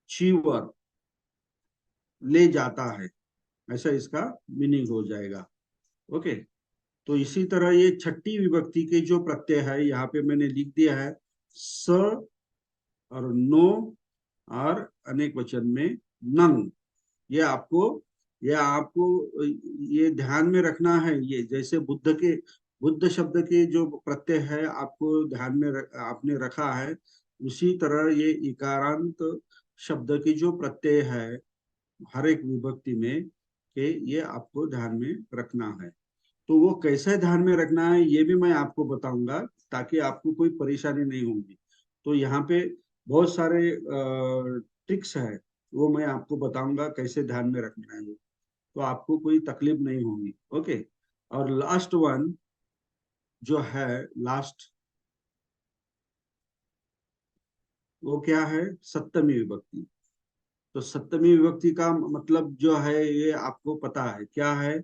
चीवर ले जाता है, ऐसा इसका मीनिंग हो जाएगा। ओके, तो इसी तरह ये छठी विभक्ति के जो प्रत्यय है यहाँ पे मैंने लिख दिया है, स और नो और अनेक वचन में नंग। ये आपको ये ध्यान में रखना है। ये जैसे बुद्ध शब्द के जो प्रत्यय है आपको ध्यान में आपने रखा है, उसी तरह ये इकारांत शब्द की जो प्रत्यय है हर एक विभक्ति में, के ये आपको ध्यान में रखना है। तो वो कैसे ध्यान में रखना है ये भी मैं आपको बताऊंगा, ताकि आपको कोई परेशानी नहीं होगी। तो यहाँ पे बहुत सारे ट्रिक्स है, वो मैं आपको बताऊंगा कैसे ध्यान में रखना है, तो आपको कोई तकलीफ नहीं होगी। ओके, और लास्ट वन जो है, लास्ट वो क्या है, सप्तमी विभक्ति। तो सप्तमी विभक्ति का मतलब जो है ये आपको पता है क्या है।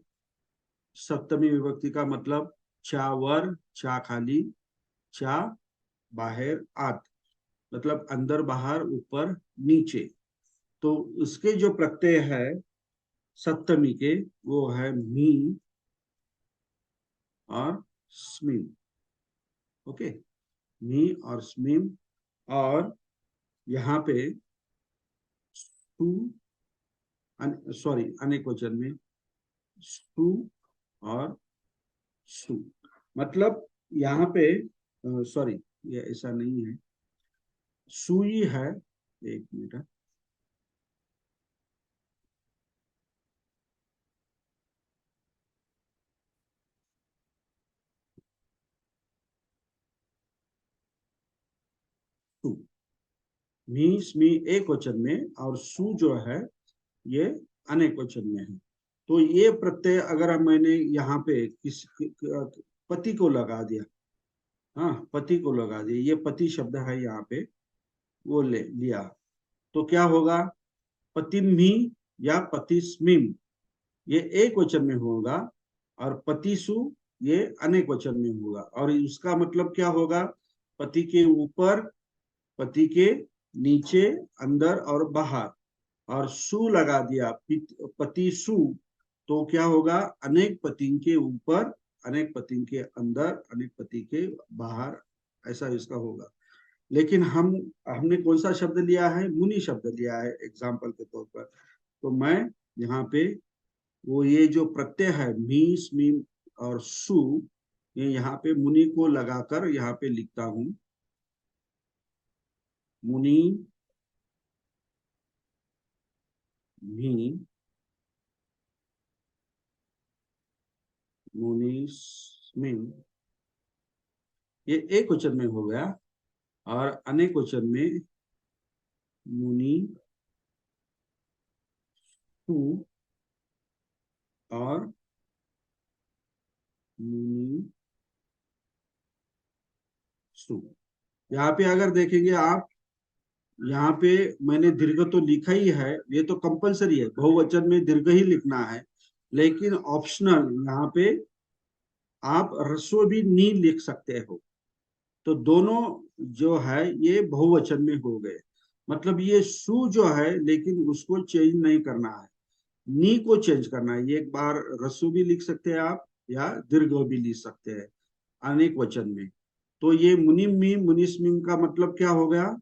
सप्तमी विभक्ति का मतलब चा वर, चा खाली, चा बाहर, आत, मतलब अंदर बाहर ऊपर नीचे। तो उसके जो प्रत्यय है सप्तमी के, वो है मी और स्मिम। ओके, मी और स्मिम। और यहाँ पे सु, सॉरी अनेक वचन में सु और सु, मतलब यहाँ पे सॉरी ये ऐसा नहीं है, सुई है। एक मिनट, सु, मी स्मी एक वचन में और सु जो है ये अनेक वचन में है। तो ये प्रत्यय अगर मैंने यहाँ पे पति को लगा दिया, हाँ पति को लगा दिया, ये पति शब्द है यहाँ पे, वो ले लिया, तो क्या होगा, पतिम्ही या पतिस्मिम ये एक वचन में होगा, और पतिसु ये अनेक वचन में होगा। और उसका मतलब क्या होगा, पति के ऊपर, पति के नीचे, अंदर और बाहर, और सु लगा दिया पति सु, तो क्या होगा, अनेक पति के ऊपर, अनेक पति के अंदर, अनेक पति के बाहर, ऐसा इसका होगा। लेकिन हमने कौन सा शब्द लिया है, मुनि शब्द लिया है एग्जाम्पल के तौर पर। तो मैं यहाँ पे वो ये जो प्रत्यय है मी स्मी और सु, ये यहाँ पे मुनि को लगाकर यहाँ पे लिखता हूं, मुनि मी मुनिस्मिन, ये एक वचन में हो गया, और अनेक वचन में मुनि सु और मुनि सु। यहाँ पे अगर देखेंगे आप, यहाँ पे मैंने दीर्घ तो लिखा ही है, ये तो कंपलसरी है, बहुवचन में दीर्घ ही लिखना है, लेकिन ऑप्शनल यहाँ पे आप ह्रस्व भी नी लिख सकते हो। तो दोनों जो है ये बहुवचन में हो गए, मतलब ये सु जो है, लेकिन उसको चेंज नहीं करना है, नी को चेंज करना है। एक बार ह्रस्व भी लिख सकते हैं आप, या दीर्घ भी लिख सकते हैं अनेक वचन में। तो ये मुनिम मी मुनिस्मिम का मतलब क्या हो गया,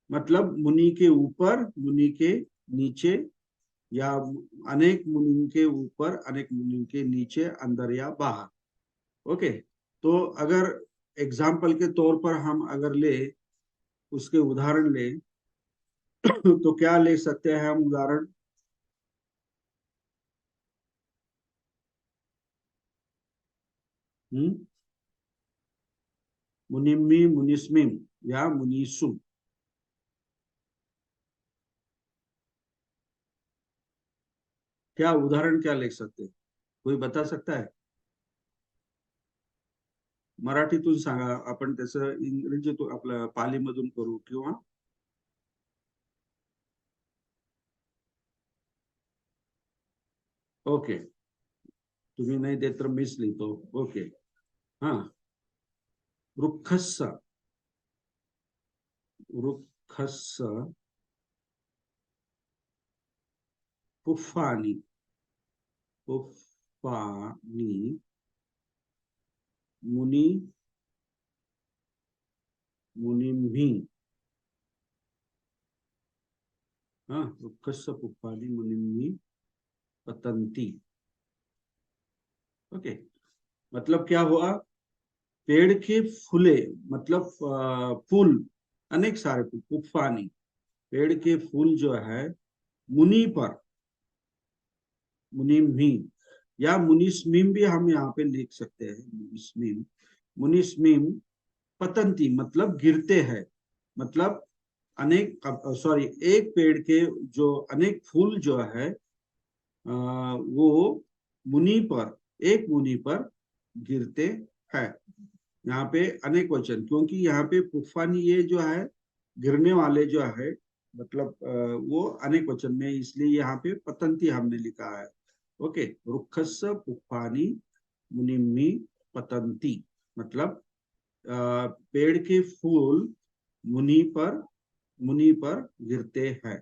मतलब मुनि के ऊपर, मुनि के नीचे, या अनेक मुनि के ऊपर, अनेक मुनि के नीचे, अंदर या बाहर। ओके, तो अगर एग्जाम्पल के तौर पर हम अगर ले, उसके उदाहरण ले, तो क्या ले सकते हैं हम उदाहरण, मुनिम्मी मुनिस्मिम या मुनीसु, क्या उदाहरण क्या ले सकते हैं, कोई बता सकता है? मराठीतून सांगा, आपण त्याचं इंग्रजीतून आपलं पालीमधून करू किंवा ओके, तुम्ही नाही देत तर मीच लिहितो। ओके, हाँ रुक्षस्स, रुक्षस्स पुफ्फानि, पुफ्फानि मुनि, मुनिम्हि। हाँ, रुक्षस्स पुफ्फानि मुनिम्हि पतन्ति। ओके, मतलब क्या हुआ, पेड़ के फूले, मतलब फूल, अनेक सारे फूल, पुफ्फानी, पेड़ के फूल जो है मुनि पर, मुनिम्हि या मुनिस्मिम भी हम यहाँ पे लिख सकते हैं, मुनिस्मिम, मुनिस्मिम पतंती मतलब गिरते हैं, मतलब अनेक, सॉरी, एक पेड़ के जो अनेक फूल जो है वो मुनि पर, एक मुनि पर गिरते हैं। यहाँ पे अनेक वचन, क्योंकि यहाँ पे पुफ्फानी ये जो है गिरने वाले जो है, मतलब वो अनेक वचन में, इसलिए यहाँ पे पतंती हमने लिखा है। ओके, रुक्षस्स पुफ्फानी मुनिम्हि पतंती, मतलब पेड़ के फूल मुनि पर गिरते हैं।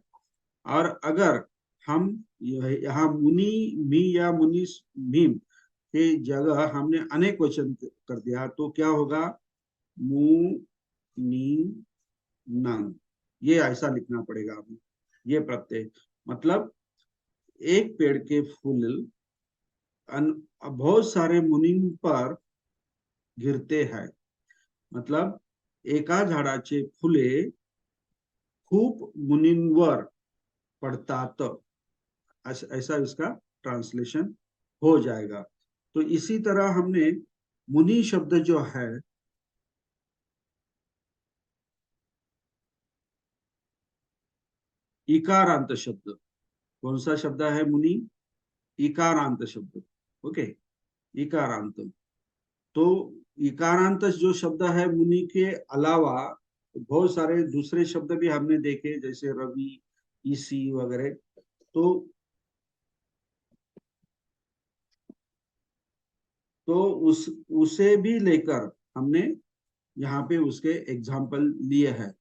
और अगर हम यहाँ मुनि मी या मुनि मीम के जगह हमने अनेक वचन कर दिया तो क्या होगा, मु नी नंग, ये ऐसा लिखना पड़ेगा हमें, ये प्रत्यय, मतलब एक पेड़ के फूल बहुत सारे मुनि पर गिरते हैं, मतलब एका झाडाचे फुले खूप मुनींवर पडतात, ऐसा इसका ट्रांसलेशन हो जाएगा। तो इसी तरह हमने मुनि शब्द जो है इकारांत शब्द, कौन सा शब्द है मुनि, इकारांत शब्द। ओके, इकारांत, तो इकारांत जो शब्द है मुनि के अलावा बहुत सारे दूसरे शब्द भी हमने देखे, जैसे रवि, ईसी वगैरह, तो उसे भी लेकर हमने यहाँ पे उसके एग्जाम्पल लिए हैं।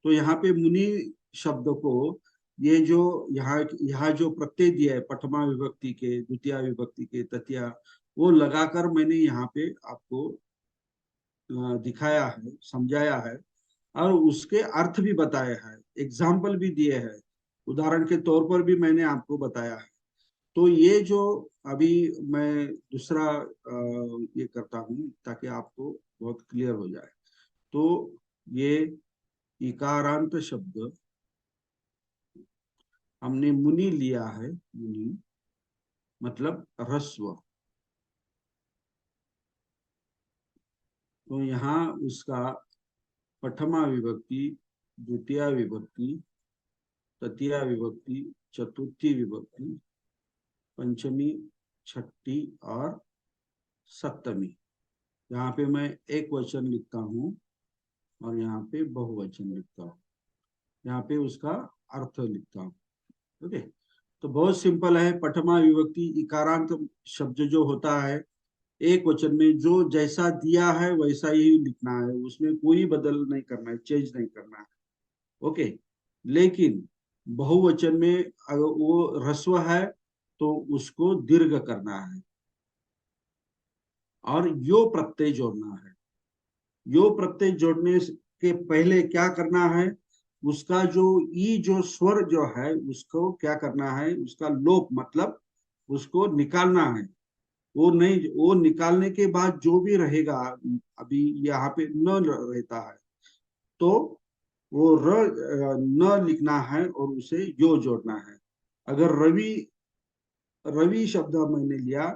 तो यहाँ पे मुनि शब्द को, ये जो यहाँ जो प्रत्यय दिया है प्रथमा विभक्ति के, द्वितीय विभक्ति के, तृतीया, वो लगाकर मैंने यहाँ पे आपको दिखाया है, समझाया है, और उसके अर्थ भी बताया है, एग्जाम्पल भी दिए हैं, उदाहरण के तौर पर भी मैंने आपको बताया है। तो ये जो अभी मैं दूसरा ये करता हूँ ताकि आपको बहुत क्लियर हो जाए। तो ये इकारांत शब्द हमने मुनि लिया है, मुनि मतलब ह्रस्व, तो यहाँ उसका प्रथमा विभक्ति, द्वितीय विभक्ति, तृतीय विभक्ति, चतुर्थी विभक्ति, पंचमी, छठी और सप्तमी, यहाँ पे मैं एक वचन लिखता हूँ और यहाँ पे बहुवचन लिखता हूँ, यहाँ पे उसका अर्थ लिखता हूँ। ओके, तो बहुत सिंपल है। प्रथमा विभक्ति इकारांत शब्द जो होता है एक वचन में जो जैसा दिया है वैसा ही लिखना है, उसमें कोई बदल नहीं करना है, चेंज नहीं करना है। ओके, लेकिन बहुवचन में अगर वो ह्रस्व है तो उसको दीर्घ करना है और यो प्रत्यय जोड़ना है। यो प्रत्यय जोड़ने के पहले क्या करना है, उसका जो ई जो स्वर जो है उसको क्या करना है, उसका लोप मतलब उसको निकालना है। वो नहीं, वो निकालने के बाद जो भी रहेगा, अभी यहाँ पे न रहता है तो वो न लिखना है और उसे यो जोड़ना है। अगर रवि, रवि शब्द मैंने लिया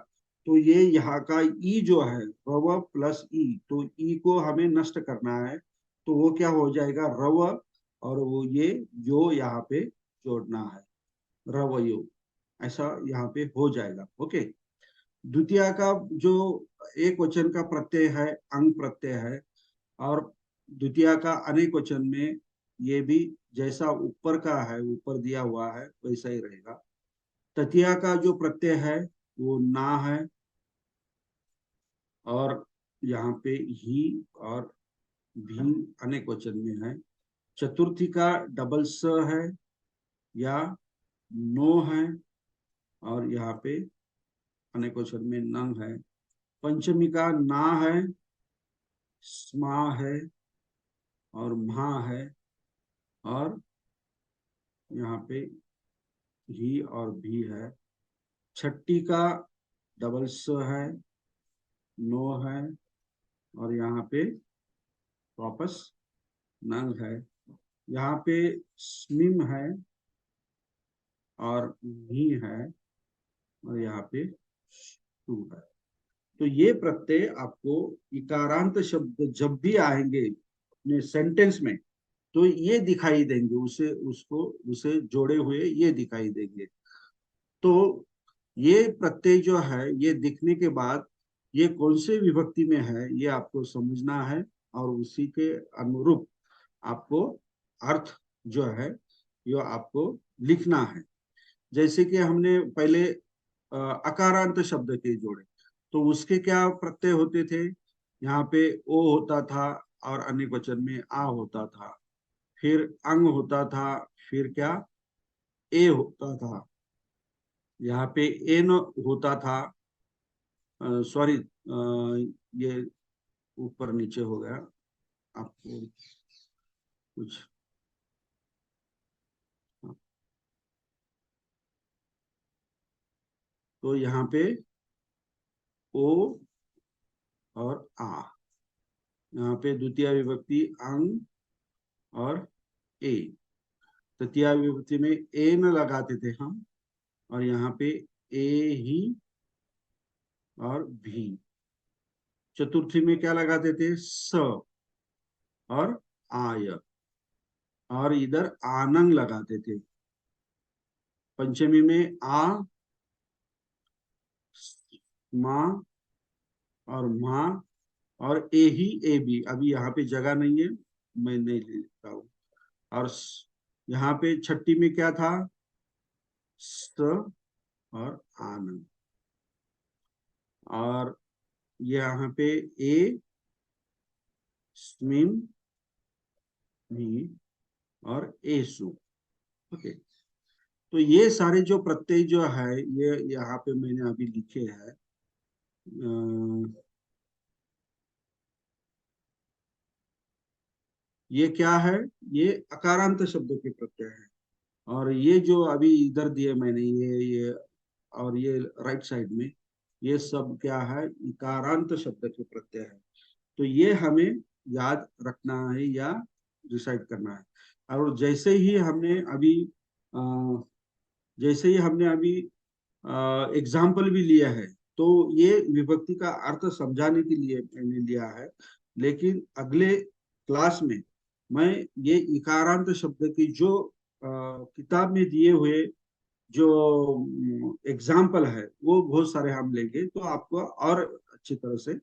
तो ये यहाँ का ई जो है रव प्लस ई, तो ई को हमें नष्ट करना है, तो वो क्या हो जाएगा, रव, और वो ये यो यहाँ पे जोड़ना है, रव यो, ऐसा यहाँ पे हो जाएगा। ओके, द्वितीय का जो एक वचन का प्रत्यय है अंग प्रत्यय है, और द्वितीय का अनेक वचन में ये भी जैसा ऊपर का है, ऊपर दिया हुआ है वैसा ही रहेगा। तृतीया का जो प्रत्यय है वो ना है, और यहाँ पे ही और भी अनेक वचन में है। चतुर्थी का डबल स है या नो है, और यहाँ पे अनेक वचन में नंग है। पंचमी का ना है, स्मा है और म्हा है, और यहाँ पे ही और भी है। छठी का डबल स है, नो है, और यहाँ पे वापस नंग है। यहाँ पे स्मिम है और मी है, और यहाँ पे टू है। तो ये प्रत्यय आपको इकारांत शब्द जब भी आएंगे अपने सेंटेंस में तो ये दिखाई देंगे, उसे जोड़े हुए ये दिखाई देंगे। तो ये प्रत्यय जो है ये दिखने के बाद ये कौन से विभक्ति में है ये आपको समझना है, और उसी के अनुरूप आपको अर्थ जो है ये आपको लिखना है। जैसे कि हमने पहले अकारांत शब्द के जोड़े, तो उसके क्या प्रत्यय होते थे? यहाँ पे ओ होता था और अनेक वचन में आ होता था, फिर अंग होता था, फिर क्या ए होता था, यहाँ पे एन होता था, सॉरी ये ऊपर नीचे हो गया, आपको कुछ तो यहाँ पे ओ और आ, यहाँ पे द्वितीय विभक्ति अंग और ए, तृतीय विभक्ति में ए न लगाते थे हम, और यहाँ पे ए ही और भी। चतुर्थी में क्या लगाते थे? स और आय, और इधर आनंग लगाते थे। पंचमी में आ, माँ और माँ, और ए ही ए भी। अभी यहाँ पे जगह नहीं है, मैं नहीं लिखता हूँ। और यहाँ पे छठी में क्या था? स और आनंद, और यहाँ पे ए, स्मिम, भी और एसु। ओके, तो ये सारे जो प्रत्यय जो है ये यहाँ पे मैंने अभी लिखे हैं। ये क्या है? ये अकारांत शब्द के प्रत्यय है, और ये जो अभी इधर दिए मैंने ये और ये राइट साइड में ये सब क्या है? इकारांत शब्द के प्रत्यय है। तो ये हमें याद रखना है या डिसाइड करना है। और जैसे ही हमने अभी एग्जाम्पल भी लिया है, तो ये विभक्ति का अर्थ समझाने के लिए मैंने लिया है। लेकिन अगले क्लास में मैं ये इकारांत शब्द की जो किताब में दिए हुए जो एग्जाम्पल है वो बहुत सारे हम लेंगे, तो आपको और अच्छी तरह से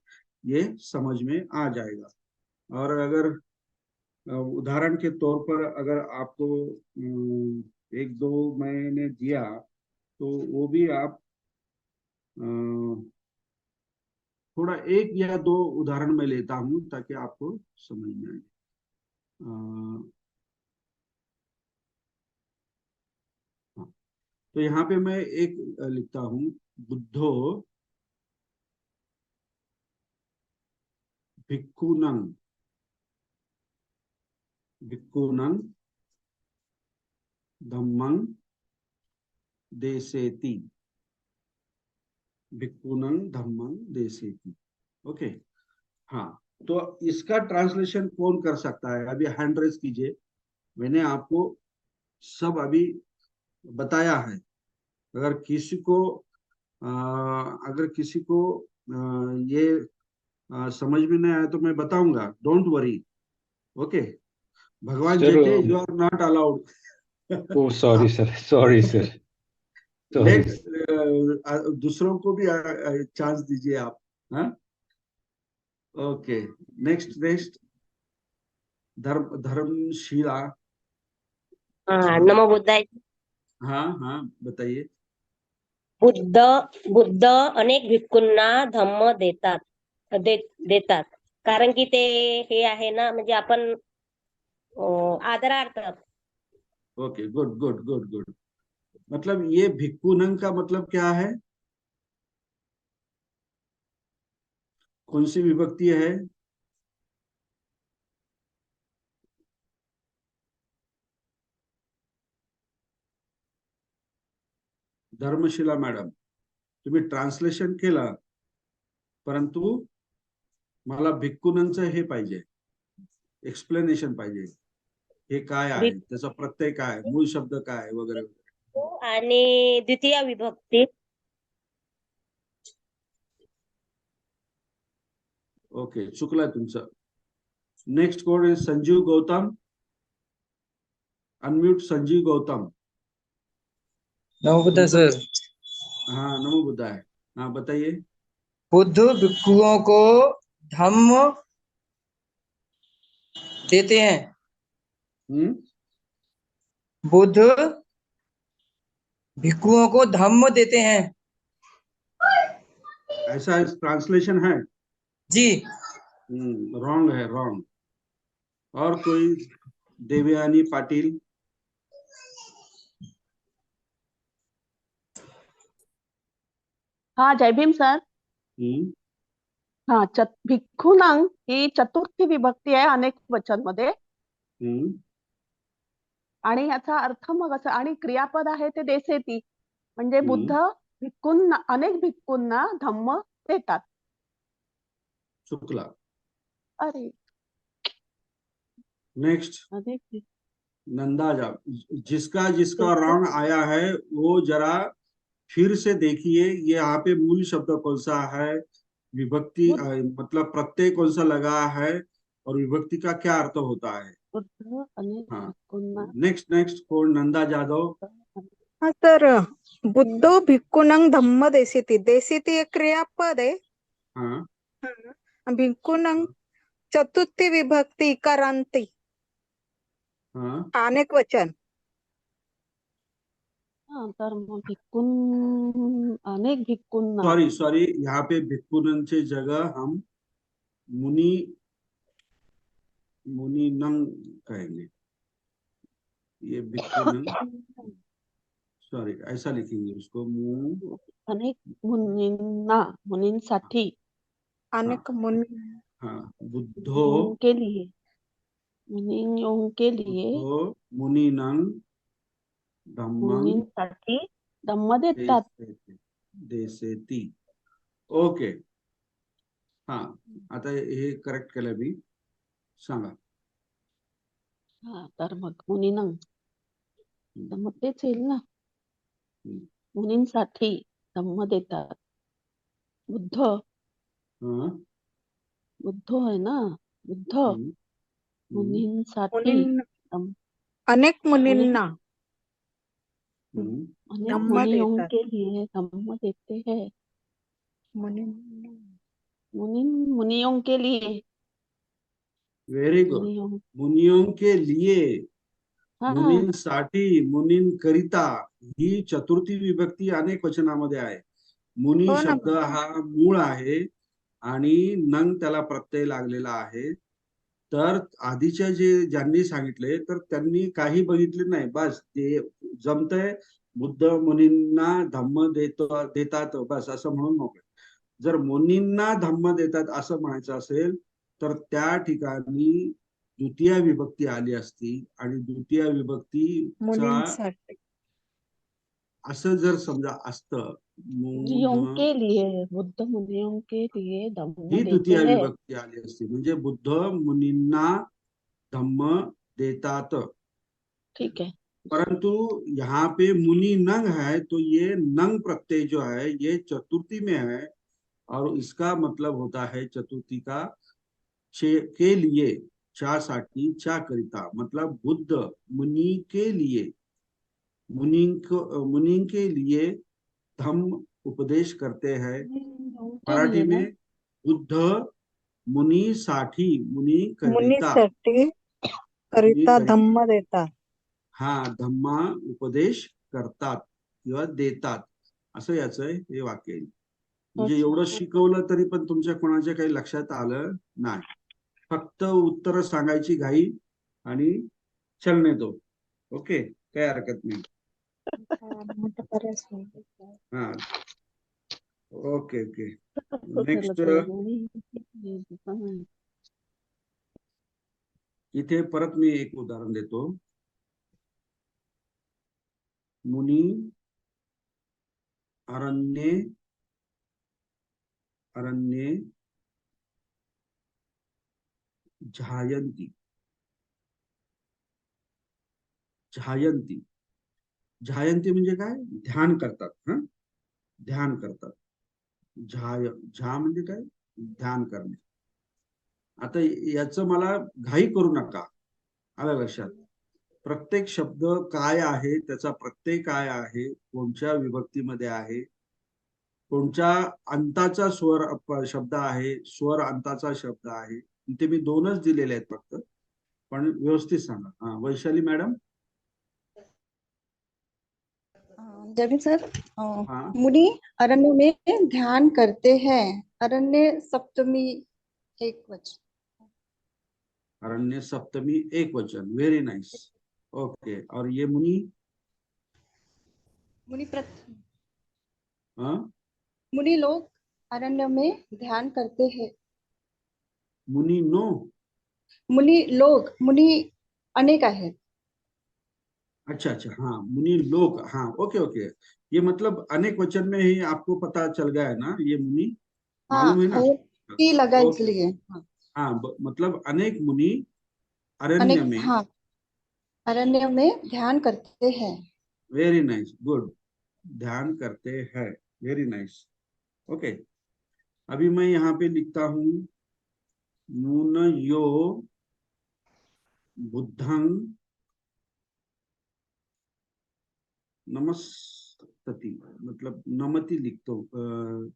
ये समझ में आ जाएगा। और अगर उदाहरण के तौर पर अगर आपको एक दो मैंने दिया, तो वो भी आप थोड़ा एक या दो उदाहरण मैं लेता हूं ताकि आपको समझ में आए। हाँ, तो यहाँ पे मैं एक लिखता हूं, बुद्धो भिक्खुनं, भिक्खुनं धम्मं देसेति, भिक्खुनं धम्मं देसेति। ओके, हाँ, तो इसका ट्रांसलेशन कौन कर सकता है? अभी हैंड रेज कीजिए। मैंने आपको सब अभी बताया है। अगर किसी को ये समझ में नहीं आया तो मैं बताऊंगा, डोंट वरी। ओके, भगवान सर, जेठे, you are not allowed. Oh sorry sir, sorry sir, sorry. दूसरों को भी चांस दीजिए आप। हाँ, ओके, नेक्स्ट धर्मशिला। हाँ, नमो बुद्धाय। हाँ हाँ, बताइए। बुद्ध अनेक भिक्खूंना धम्म देतात. कारण की ते हे आहे ना, म्हणजे आपण आदरार्थ. Okay, good good good good. मतलब ये भिक्खुनंग का मतलब क्या है? कौन सी विभक्ति है? धर्मशिला मॅडम, तुम्ही ट्रान्सलेशन केलं, परंतु मला भिक्खुनंगचं हे पाहिजे, एक्सप्लेनेशन पाहिजे। हे काय आहे, त्याचा प्रत्यय काय, मूळ शब्द काय वगैरे वगैरे। आणि द्वितीय विभक्ती। ओके, चुकलं तुमचं। नेक्स्ट कोण आहे? संजीव गौतम, अनम्यूट संजीव गौतम। नमो बुद्धाय सर। हाँ, नमो बुद्धाय। हाँ, बताइए। बुद्ध भिक्षुओं को धम्म देते हैं। बुद्ध भिक्षुओं को धम्म देते हैं। ऐसा ट्रांसलेशन है जी। रॉन्ग है, रॉन्ग। और कोई? देवयानी पाटिल। हा, जय भीम सर। हा, भिक्खुनंग ही चतुर्थी विभक्ती आहे अनेक वचन मध्ये, आणि याचा अर्थ मग असं, आणि क्रियापद आहे ते देसेती, म्हणजे बुद्ध अनेक भिक्खूंना धम्म देतात। चुकला। अरे, नेक्स्ट अनेक नंदा जा, जिसका जिसका रॉन्ग आया है वो जरा फिर से देखिए। ये यहाँ पे मूल शब्द कौन सा है, विभक्ति मतलब प्रत्यय कौन सा लगा है, और विभक्ति का क्या अर्थ होता है। हाँ, नेक्स्ट नेक्स्ट कोण? नंदा जाधव। हाँ सर, बुद्धो भिक्खुनंग धम्म देसीति। देसीति एक क्रियापद है। हाँ, भिक्खुनंग चतुर्थी विभक्ति इकारांती, हाँ, अनेक वचन। हाँ, तर मग अनेक भिक्खूंना, सॉरी सॉरी, यहाँ पे भिक्खुनंग की जगह हम मुनिनंग कहेंगे। ये भिक्खुनंग, सॉरी, ऐसा लिखेंगे उसको, अनेक मुनींना, मुनींसाठी, अनेक मुनि। हाँ, बुद्धो के लिए, मुनियों के लिए, मुनिनंग धम्मं मुनींसाठी धम्म देतात। देसेती। ओके, हाँ, आता हे करेक्ट केलं मी, सांगा। हा, तर मग मुनीनंग, तर मग तेच येईल ना, मुनींसाठी धम्म देतात। बुद्ध, बुद्ध है ना, बुद्ध मुनींसाठी अनेक मुनींना अनेक धम्म मुनियों देतात। के लिए धम्म देते हैं। मुनियों के लिए, व्हेरी गुड। मुनियों के लिए, मुनींसाठी, मुनींकरिता, ही चतुर्थी विभक्ती अनेक वचनामध्ये आहे। मुनी हो ना। शब्द हा मूळ आहे आणि नंग त्याला प्रत्यय लागलेला आहे। तर आधीच्या ज्यांनी सांगितले तर त्यांनी काही बघितले नाही, बस ते जमतंय, बुद्ध मुनींना धम्म देतात, बस असं म्हणून मोकळे। जर मुनींना धम्म देतात असं म्हणायचं असेल तर त्या ठिकाणी द्वितीय विभक्ती आली असती, आणि द्वितीय विभक्तीचा मुनींसाठी असं जर समजा असतं, मुनियों के लिए, बुद्ध मुनियों के लिए धम्म ही देते द्वितीय हैं। विभक्ती आली असती, म्हणजे बुद्ध मुनींना धम्म देतात। ठीक है, परंतु यहाँ पे मुनि नंग है, तो ये नंग प्रत्यय जो है ये चतुर्थी में है, और इसका मतलब होता है चतुर्थी का के लिए, चा साठी, चा करिता, मतलब बुद्ध मुनि के लिए, मुनि के लिए धम्म उपदेश करते हैं। मराठी में बुद्ध मुनी साठी, मुनी करिता, मुनीसाठी करिता धम्म देतात। हा, धम्मा उपदेश करतात किंवा देतात, असं याचं हे वाक्य आहे। म्हणजे एवढं शिकवलं तरी पण तुमच्या कोणाच्या काही लक्षात आलं नाही. फक्त उत्तर सांगायची घाई आणि चलने दो. ओके, काही हरकत नाही. हा, ओके ओके. नेक्स्ट इथे परत मी एक उदाहरण देतो. मुनी अरण्ये अरण्ये झायंती झायंती झायंती म्हणजे काय? ध्यान करतात. हा, ध्यान करतात. झा म्हणजे काय? ध्यान करणे. आता याचं मला घाई करू नका. आलं लक्षात? प्रत्येक शब्द काय आहे, त्याचा प्रत्यय काय आहे, कोणत्या विभक्तीमध्ये आहे, कोणत्या अंताचा स्वर शब्द आहे, स्वर अंताचा शब्द आहे. इथे मी 2च दिलेले आहेत फक्त, पण व्यवस्थित सांगा. हा, वैशाली मॅडम. जमीन सर, हाँ। मुनि अरण्य में ध्यान करते हैं। अरण्य सप्तमी एक वचन। अरण्य सप्तमी एक वचन. Very nice. ओके, और ये मुनि? मुनि प्रथम। हाँ, मुनि लोग अरण्य में ध्यान करते हैं। मुनि नो? मुनि लोग, मुनि अनेक आहेत। अच्छा अच्छा, हाँ, मुनि लोग. हाँ, ओके ओके. ये मतलब अनेक वचन में ही आपको पता चल गया है ना, ये मुनि मालूम है ना? की लगा ओके. इसलिए। हाँ, मतलब अनेक मुनि अरण्य अनेक, में. हाँ, अरण्य में ध्यान करते हैं। Very nice, good. ध्यान करते हैं. Very nice. ओके, अभी मैं यहाँ पे लिखता हूँ मुनयो बुद्धं नमस्तति, मतलब नमति लिखता हूँ,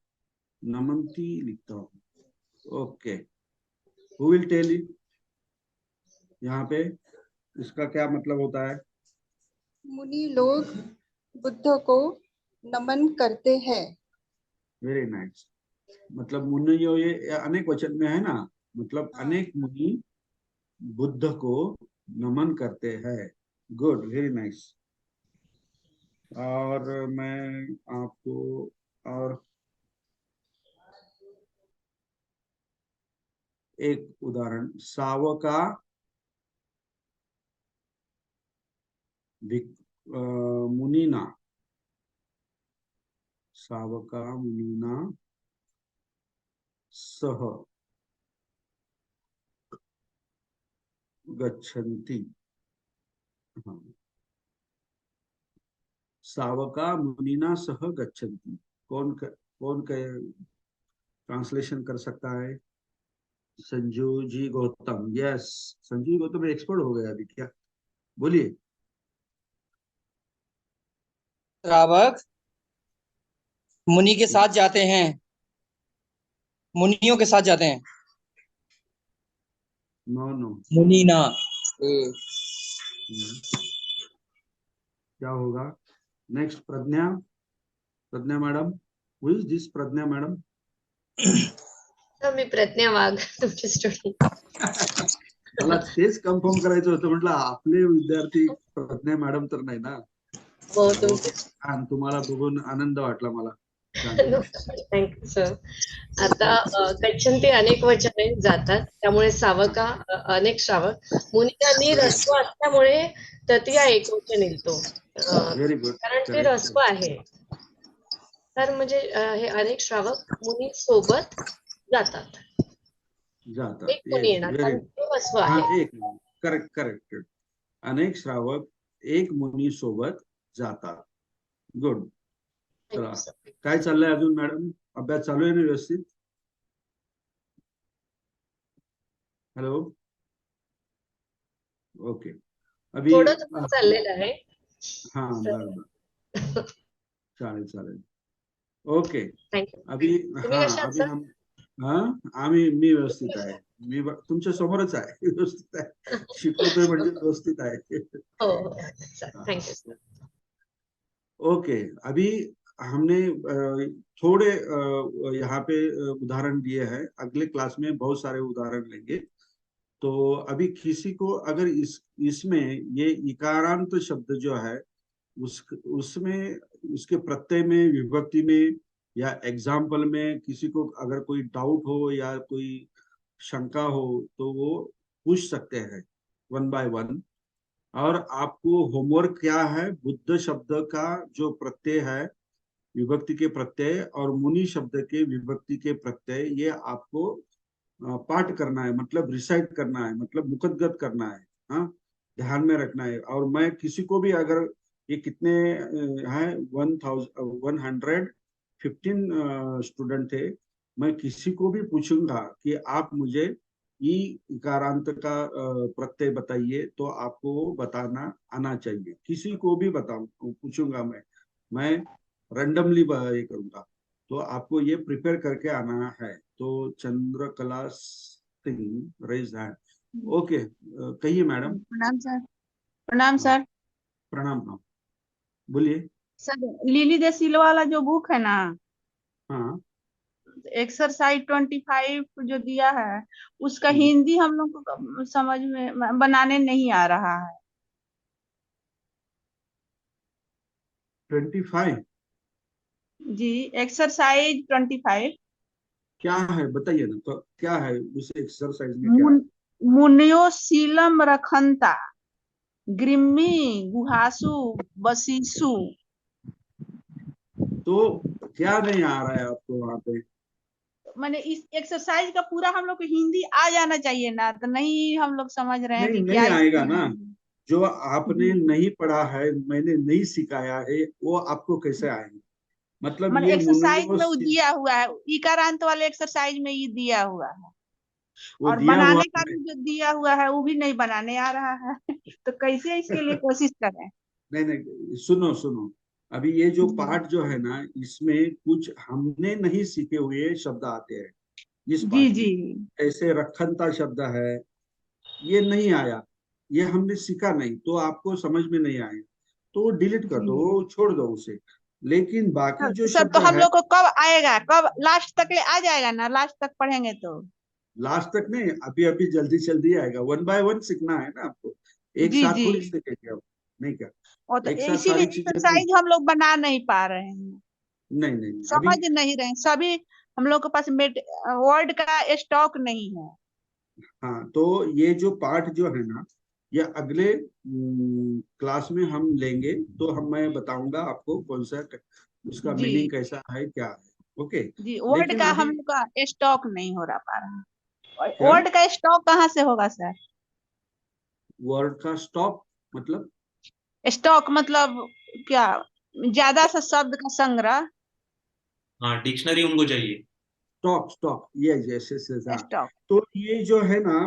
नमंती लिखता हूँ. Okay, who will tell it? यहाँ पे इसका क्या मतलब होता है? मुनि लोग बुद्ध को नमन करते हैं। Very nice. मतलब मुनियो ये अनेक वचन में है ना, मतलब अनेक मुनि बुद्ध को नमन करते हैं. Good, very nice. और मैं आपको और एक उदाहरण, सावका मुनिना, सावका मुनिना सह गच्छन्ति. हाँ, सावका मुनिना सह गच्छन्ति. कौन ट्रांसलेशन कर सकता है? संजू जी गौतम. यस, संजू जी गौतम एक्सपर्ट हो गया अभी. क्या बोलिए? श्रावक मुनि के साथ जाते हैं, मुनियों के साथ जाते हैं। नो नो, मुनि ना। क्या होगा? Next, Pragya. Pragya madam. Who is this Pragya madam? मी प्रज्ञा वाघ, तुमची स्टुडंट. मला तेच कन्फर्म करायचं होतं. म्हटलं आपले विद्यार्थी प्रज्ञा मॅडम तर नाही ना? हो, तुमचे. छान, तुम्हाला बघून आनंद वाटला मला. Thank you sir. आता गच्छन्ति अनेक वचने जातात, त्यामुळे सावका अनेक श्रावक. मुनींनी रस्व असल्यामुळे तृतीया एकवचन येतो. Very good. कारण ते रस्व आहे. तर म्हणजे हे अनेक श्रावक मुनी सोबत जातात. एक मुनी येणार कारण ते रस्व आहे. Correct correct. अनेक श्रावक एक मुनी सोबत जातात. गुड. चला, काय चाललंय अजून मॅडम? अभ्यास चालू आहे ना व्यवस्थित? हॅलो. ओके, अभी थोडं चाललेलं आहे. हाँ, बरोबर. चालेल चालेल. Okay, thank you. अभी हम मी व्यवस्थित आहे. मी तुमच्या समोरच आहे. व्यवस्थित आहे, शिकवतोय म्हणजे व्यवस्थित आहे. हो, थँक्यू. ओके, अभी हमने थोड़े यहाँ पे उदाहरण दिए हैं, अगले क्लास में बहुत सारे उदाहरण लेंगे। तो अभी किसी को अगर इसमें ये इकारांत शब्द जो है उसमें उसके प्रत्यय में, विभक्ति में या एग्जाम्पल में किसी को अगर कोई डाउट हो या कोई शंका हो तो वो पूछ सकते हैं 1 बाय 1। और आपको होमवर्क क्या है, बुद्ध शब्द का जो प्रत्यय है, विभक्ति के प्रत्यय, और मुनि शब्द के विभक्ति के प्रत्यय, ये आपको पाठ करना है, मतलब रिसाइट करना है, मतलब मुखद्गत करना है। हाँ, ध्यान में रखना है। और मैं किसी को भी अगर ये कितने हैं 115 स्टूडेंट थे, मैं किसी को भी पूछूंगा कि आप मुझे ई इकारांत का प्रत्यय बताइए, तो आपको बताना आना चाहिए। किसी को भी पूछूंगा मैं रैंडमली ये करूंगा, तो आपको ये प्रिपेयर करके आना है। तो Chandrakala Singh raise hand. Okay, कहिए मैडम। प्रणाम सर। प्रणाम सर। प्रणाम प्रणाम, बोलिए। सर लिली दे सिल्वा वाला जो बुक है ना, हाँ, एक्सरसाइज 25 जो दिया है उसका हिंदी हम लोग को समझ में बनाने नहीं आ रहा है। 25 जी, एक्सरसाइज 25 क्या है बताइए ना, तो क्या है उस एक्सरसाइज में क्या है? मुनियो सीलम रखंता ग्रिम्मी गुहासु बसीसु। तो क्या नहीं आ रहा है आपको वहां पे? मैंने इस एक्सरसाइज का पूरा हम लोग को हिंदी आ जाना चाहिए ना, तो नहीं हम लोग समझ रहे हैं नहीं, कि नहीं क्या आएगा इसमें ना। है। जो आपने नहीं पढ़ा है, मैंने नहीं सिखाया है, वो आपको कैसे आएंगे? मतलब मैंने ये एक्सरसाइज मुनियो में वो दिया हुआ है, इकारांत वाले एक्सरसाइज में ये दिया हुआ है, वो और दिया हुआ बनाने का भी जो दिया हुआ है वो भी नहीं बनाने आ रहा है। तो कैसे इसके लिए कोशिश करें? नहीं नहीं, सुनो सुनो, अभी ये जो पाठ जो है ना, इसमें कुछ हमने नहीं सीखे हुए शब्द आते हैं इस जी पाठ जी में। ऐसे रखनता शब्द है, ये नहीं आया, ये हमने सीखा नहीं, तो आपको समझ में नहीं आया तो वो डिलीट कर दो, वो छोड़ दो उसे। लेकिन बाकी जो सर, शब्द तो हम है, लोग को कब आएगा, कब लास्ट तक ले आ जाएगा ना? लास्ट तक पढ़ेंगे तो लास्ट तक नहीं, अभी अभी जल्दी जल्दी आएगा। 1 बाय 1 सीखना है ना आपको, एक जी साथ जी। थोड़ी सीखेंगे आप, नहीं क्या? और तो एक साथ इसीलिए सारी चीजें नहीं, एक्सरसाइज हम लोग बना नहीं पा रहे हैं, नहीं नहीं, नहीं। समझ नहीं रहे हैं सभी। हम लोग के पास वर्ड का स्टॉक नहीं है। हाँ, तो ये जो पाठ जो है ना, ये अगले क्लास में हम लेंगे, तो मैं बताऊंगा आपको कौन सा उसका जी मीनिंग कैसा है, क्या है। ओके, जी, वर्ड लेकिन का अभी हम लोग का स्टॉक नहीं हो रहा पा रहा। क्या वर्ड का स्टॉक कहाँ से होगा सर? वर्ड का स्टॉक मतलब? स्टॉक मतलब क्या? ज्यादा सा शब्द का संग्रह। हाँ, डिक्शनरी उनको चाहिए। स्टॉक, स्टॉक, ये जैसे हाँ। स्टॉक। तो ये जो है ना,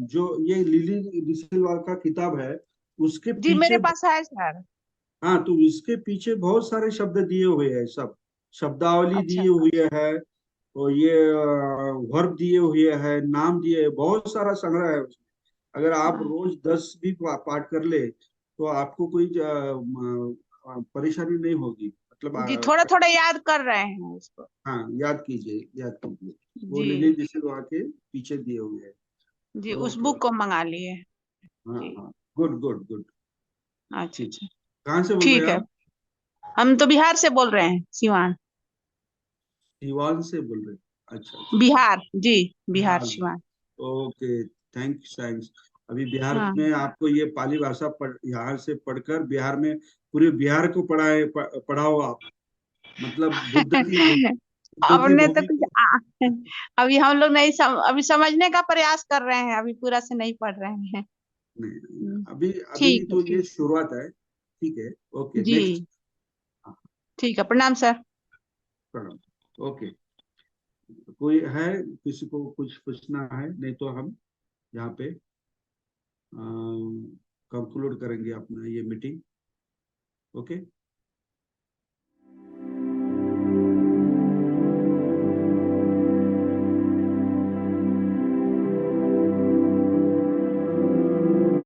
जो ये लिली डिसलवार का किताब है, उसके जी मेरे पीछे, पास है सर। हाँ, तो इसके पीछे बहुत सारे शब्द दिए हुए हैं, सब शब्दावली अच्छा दिए हुए है, और ये वर्ब दिए हुए हैं, नाम दिए, बहुत सारा संग्रह है उसमें। अगर आप रोज 10 भी पाठ कर ले तो आपको कोई परेशानी नहीं होगी, मतलब जी, थोड़ा थोड़ा याद कर रहे हैं उसको। हाँ, याद कीजिए, याद कीजिए। वो जी लिली डिसलवा के पीछे दिए हुए हैं। जी, उस ओके, बुक को मंगा लिए। हाँ जी, हाँ, गुड गुड गुड। अच्छा ठीक, अच्छा। कहाँ से बोल रहे ठीक हैं है, आप? हम तो बिहार से बोल रहे हैं, सिवान। सीवान से बोल रहे हैं? अच्छा अच्छा, Bihar ji, Bihar Bihar. Siwan. Okay, thanks thanks. अभी बिहार हाँ। में आपको ये पाली भाषा यहाँ से पढ़कर बिहार में पूरे बिहार को पढ़ाओ आप, मतलब बुद्ध की हमने तो भूमि कुछ को। अभी हम लोग नहीं अभी समझने का प्रयास कर रहे हैं, अभी पूरा से नहीं पढ़ रहे हैं। नहीं, अभी अभी ठीक है, तो ये ठीक। शुरुआत है। ठीक है, ओके, जी नेक्स्ट। ठीक है, प्रणाम सर। ओके, कोई है, किसी को कुछ पूछना है? नहीं तो हम यहाँ पे कंक्लूड करेंगे अपना ये मीटिंग। ओके।